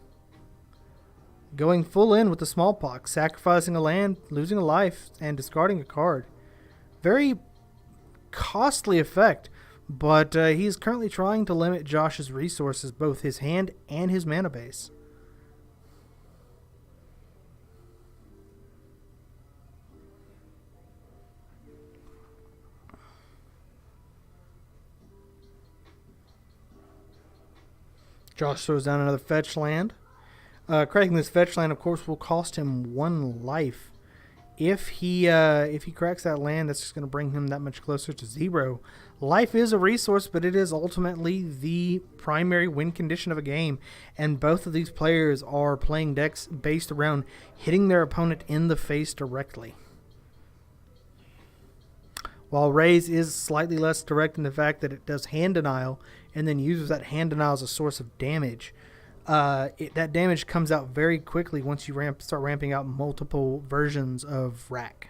going full in with the Smallpox, sacrificing a land, losing a life, and discarding a card. Very costly effect, but he's currently trying to limit Josh's resources, both his hand and his mana base. Josh throws down another fetch land. Cracking this fetch land, of course, will cost him 1 life. If he cracks that land, that's just going to bring him that much closer to 0. Life is a resource, but it is ultimately the primary win condition of a game. And both of these players are playing decks based around hitting their opponent in the face directly. While Ray's is slightly less direct in the fact that it does hand denial and then uses that hand denial as a source of damage. That damage comes out very quickly once you start ramping out multiple versions of Rack.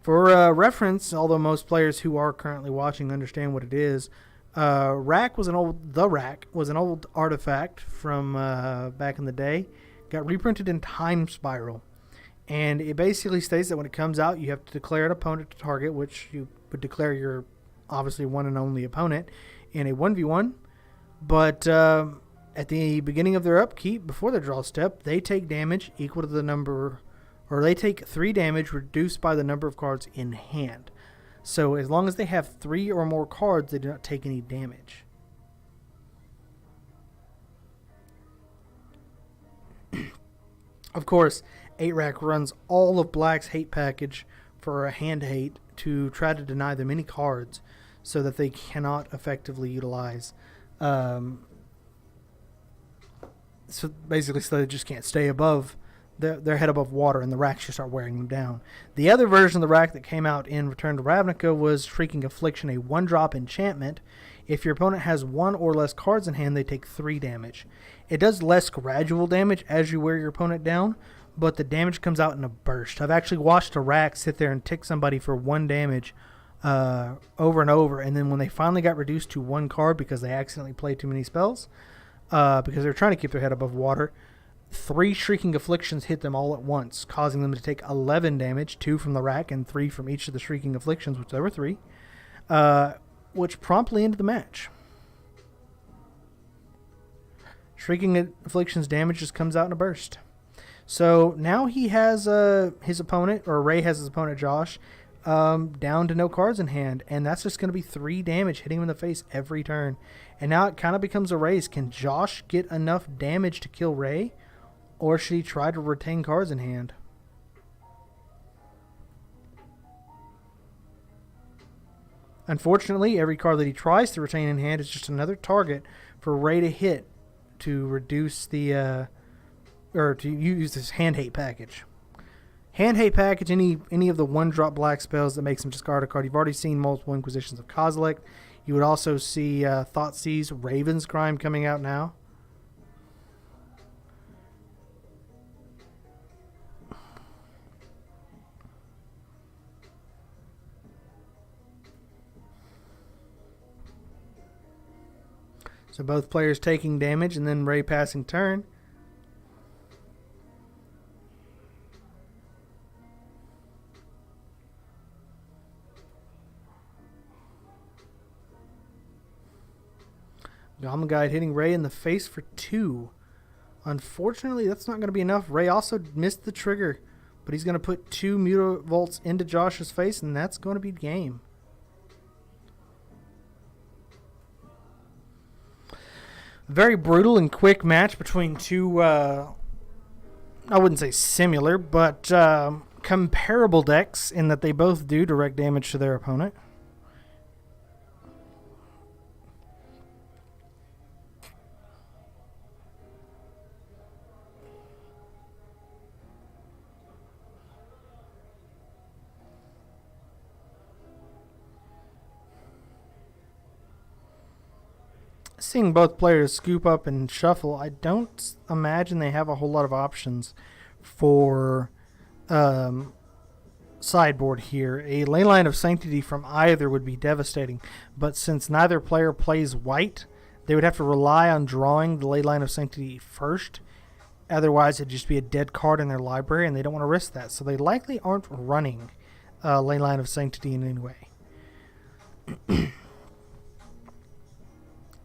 For reference, although most players who are currently watching understand what it is, Rack was an old artifact from back in the day. Got reprinted in Time Spiral, and it basically states that when it comes out, you have to declare an opponent to target, which you would declare your obviously one and only opponent in a 1v1, but at the beginning of their upkeep, before their draw step, they take damage equal to the number, or they take 3 damage reduced by the number of cards in hand. So as long as they have 3 or more cards, they do not take any damage. Of course, 8-Rack runs all of Black's hate package for a hand hate to try to deny them any cards so that they cannot effectively utilize so basically, so they just can't stay above their head above water, and the racks just start wearing them down. The other version of the rack that came out in Return to Ravnica was Shrieking Affliction, a 1-drop enchantment. If your opponent has 1 or less cards in hand, they take 3 damage. It does less gradual damage as you wear your opponent down, but the damage comes out in a burst. I've actually watched a rack sit there and tick somebody for 1 damage over and over, and then when they finally got reduced to 1 card because they accidentally played too many spells, because they were trying to keep their head above water, 3 Shrieking Afflictions hit them all at once, causing them to take 11 damage, 2 from the rack and 3 from each of the Shrieking Afflictions, which there were 3, which promptly ended the match. Shrieking Afflictions damage just comes out in a burst. So now he has his opponent, or Ray has his opponent Josh, down to no cards in hand, and that's just going to be 3 damage hitting him in the face every turn. And now it kind of becomes a race. Can Josh get enough damage to kill Ray, or should he try to retain cards in hand? Unfortunately, every card that he tries to retain in hand is just another target for Ray to hit to reduce the, or to use this Hand Hate package. Hand Hate package, any of the 1-drop black spells that makes him discard a card. You've already seen multiple Inquisitions of Kozilek. You would also see Thoughtseize, Raven's Crime coming out now. So both players taking damage and then Ray passing turn. Goblin Guide hitting Ray in the face for 2. Unfortunately, that's not going to be enough. Ray also missed the trigger, but he's going to put 2 Mutavolts into Josh's face, and that's going to be game. Very brutal and quick match between 2, I wouldn't say similar, but comparable decks in that they both do direct damage to their opponent. Seeing both players scoop up and shuffle, I don't imagine they have a whole lot of options for sideboard here. A Leyline of Sanctity from either would be devastating, but since neither player plays white, they would have to rely on drawing the Leyline of Sanctity first. Otherwise, it'd just be a dead card in their library, and they don't want to risk that. So they likely aren't running Leyline of Sanctity in any way.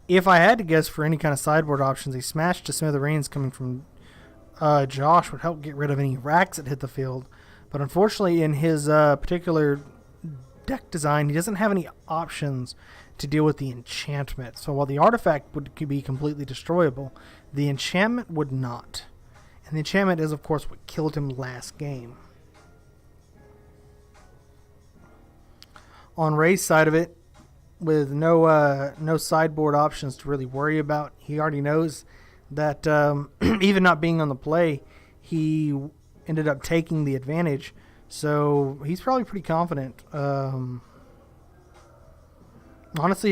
If I had to guess for any kind of sideboard options, a Smash to Smithereens coming from Josh would help get rid of any racks that hit the field. But unfortunately, in his particular deck design, he doesn't have any options to deal with the enchantment. So while the artifact would be completely destroyable, the enchantment would not. And the enchantment is, of course, what killed him last game. On Ray's side of it, with no sideboard options to really worry about, he already knows that even not being on the play, he ended up taking the advantage. So he's probably pretty confident. Honestly,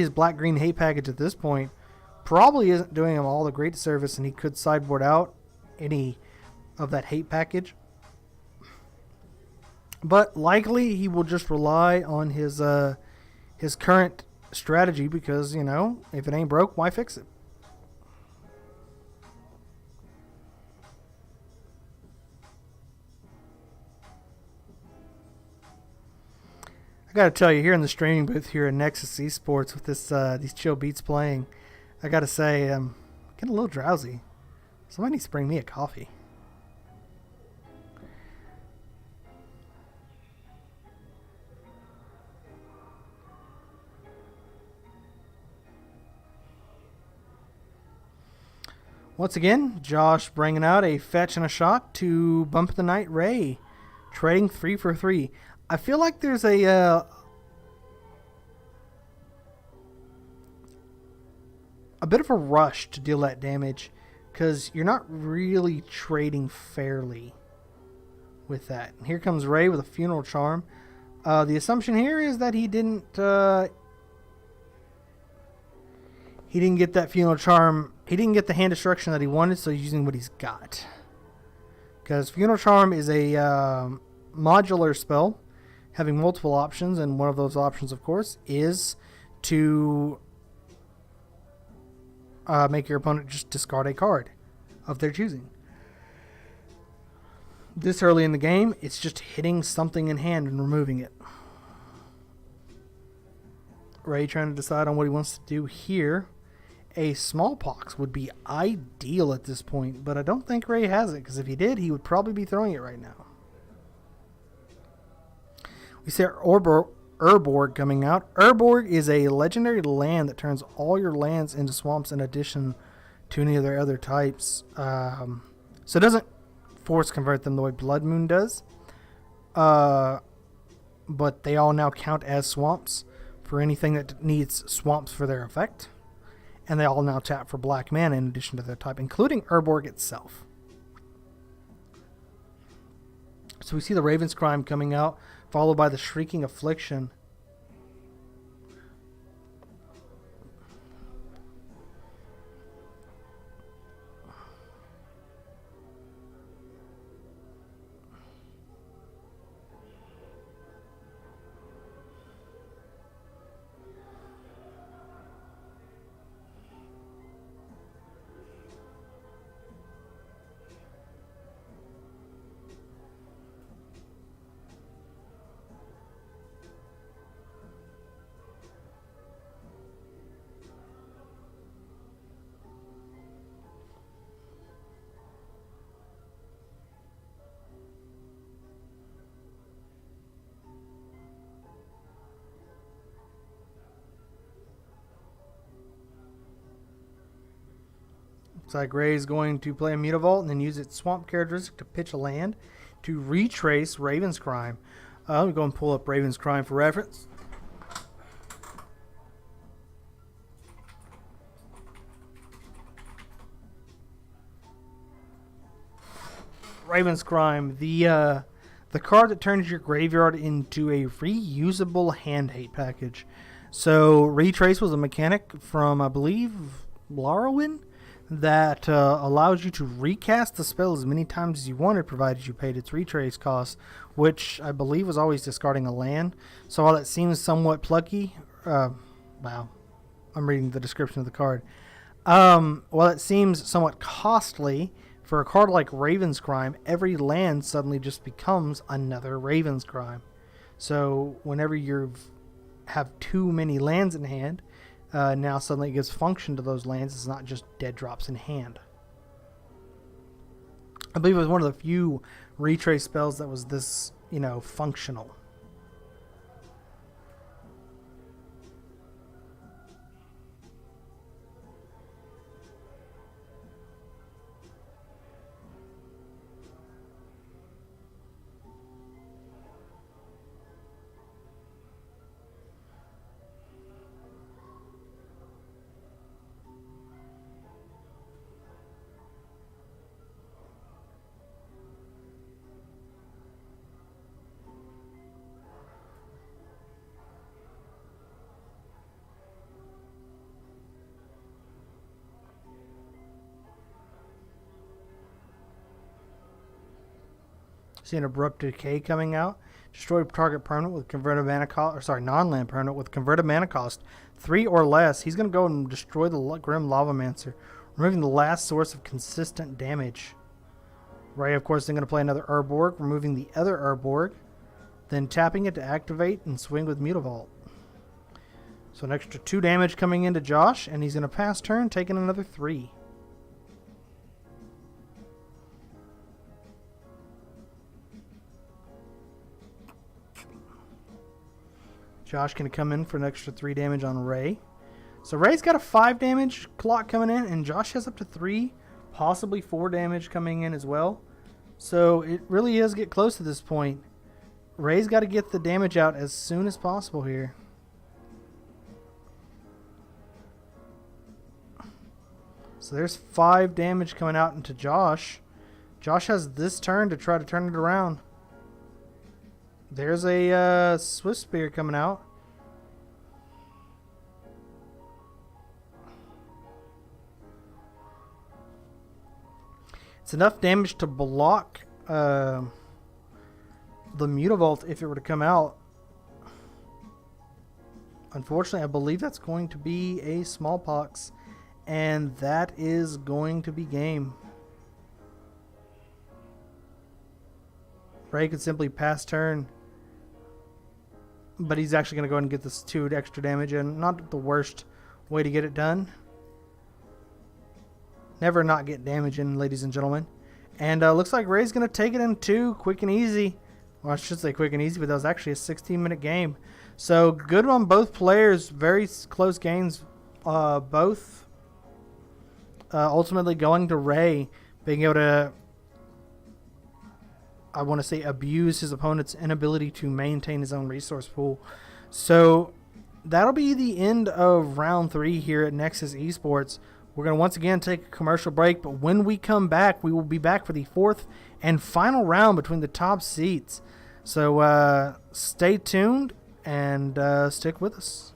his black-green hate package at this point probably isn't doing him all the great service, and he could sideboard out any of that hate package. But likely he will just rely on his current strategy because, you know, if it ain't broke, why fix it? I gotta tell you, here in the streaming booth here at Nexus Esports with this these chill beats playing, I gotta say I'm getting a little drowsy. Somebody needs to bring me a coffee. Once again, Josh bringing out a fetch and a shot to bump the night Ray, trading 3 for 3. I feel like there's a bit of a rush to deal that damage because you're not really trading fairly with that. And here comes Ray with a Funeral Charm. The assumption here is that he didn't get that Funeral Charm. He didn't get the hand destruction that he wanted, so he's using what he's got. because Funeral Charm is a modular spell having multiple options, and one of those options, of course, is to make your opponent just discard a card of their choosing. This early in the game, it's just hitting something in hand and removing it. Ray trying to decide on what he wants to do here. A Smallpox would be ideal at this point, but I don't think Ray has it, because if he did, he would probably be throwing it right now. We see Urborg coming out. Urborg is a legendary land that turns all your lands into swamps in addition to any of their other types. So it doesn't force convert them the way Blood Moon does. But they all now count as swamps for anything that needs swamps for their effect. And they all now tap for black mana in addition to their type, including Urborg itself. So we see the Raven's Crime coming out, followed by the Shrieking Affliction. Looks like Ray's going to play a Mutavault and then use its swamp characteristic to pitch a land to retrace Raven's Crime. Let me go and pull up Raven's Crime for reference. Raven's Crime, the card that turns your graveyard into a reusable hand hate package. So Retrace was a mechanic from, I believe, Lorwyn, that allows you to recast the spell as many times as you wanted, provided you paid its retrace cost, which I believe was always discarding a land. So while it seems somewhat plucky, wow, I'm reading the description of the card. While it seems somewhat costly, for a card like Raven's Crime, every land suddenly just becomes another Raven's Crime. So whenever you have too many lands in hand, now suddenly it gives function to those lands. It's not just dead drops in hand. I believe it was one of the few retrace spells that was this, functional. See an Abrupt Decay coming out. Destroy target permanent with converted mana cost, non-land permanent with converted mana cost 3 or less. He's going to go and destroy the Grim Lavamancer, removing the last source of consistent damage. Ray, of course, is going to play another Urborg, removing the other Urborg, then tapping it to activate and swing with Mutavault. So an extra 2 damage coming into Josh, and he's going to pass turn, taking another 3. Josh can come in for an extra 3 damage on Ray. So Ray's got a 5 damage clock coming in, and Josh has up to 3, possibly 4 damage coming in as well. So it really is get close to this point. Ray's got to get the damage out as soon as possible here. So there's 5 damage coming out into Josh. Josh has this turn to try to turn it around. There's a Swift Spear coming out. It's enough damage to block the Mutavault if it were to come out. Unfortunately, I believe that's going to be a Smallpox, and that is going to be game. Ray could simply pass turn, but he's actually going to go ahead and get this 2 extra damage in. Not the worst way to get it done. Never not get damage in, ladies and gentlemen. And looks like Ray's going to take it in 2, quick and easy. Well, I should say quick and easy, but that was actually a 16-minute game. So good on both players. Very close games. Both ultimately going to Ray, being able to, I want to say, abuse his opponent's inability to maintain his own resource pool. So that'll be the end of round 3 here at Nexus Esports. We're going to once again take a commercial break, but when we come back, we will be back for the 4th and final round between the top seeds. So stay tuned and stick with us.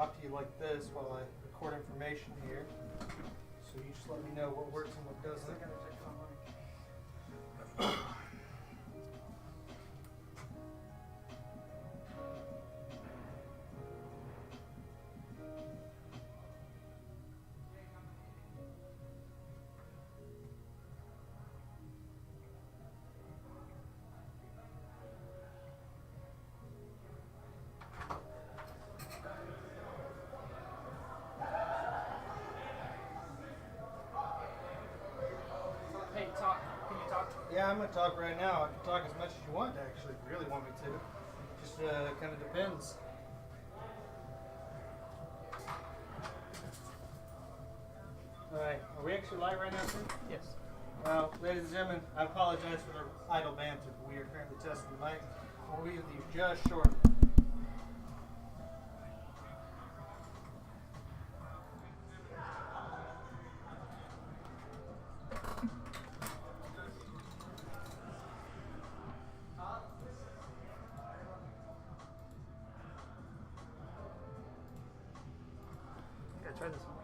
talk to you like this while I record information here. So you just let me know what works and what doesn't. Yeah, I'm going to talk right now. I can talk as much as you want, actually, if you really want me to. Just kind of depends. Alright, are we actually live right now, sir? Yes. Well, ladies and gentlemen, I apologize for the idle banter, but we are currently testing the mic. We'll be with you just shortly. Try this one.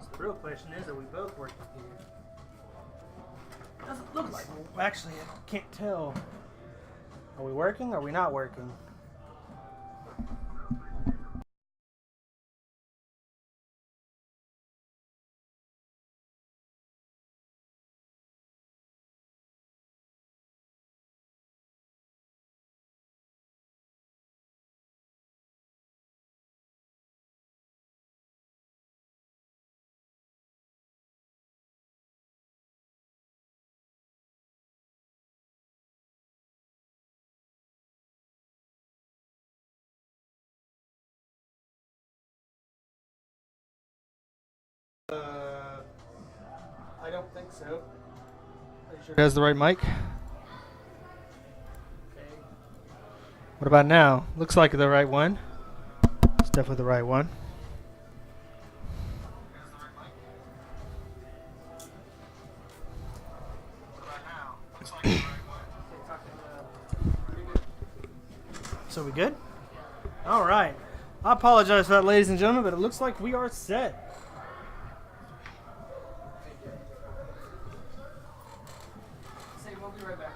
So the real question is, are we both working here? Doesn't look like it. Well, actually, I can't tell. Are we working or are we not working? I don't think so. Are you sure it has the right mic? Okay. What about now? Looks like the right one. It's definitely the right one. So we good? All right. I apologize for that, ladies and gentlemen, but it looks like we are set. We'll be right back.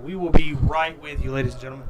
We will be right with you, ladies and gentlemen.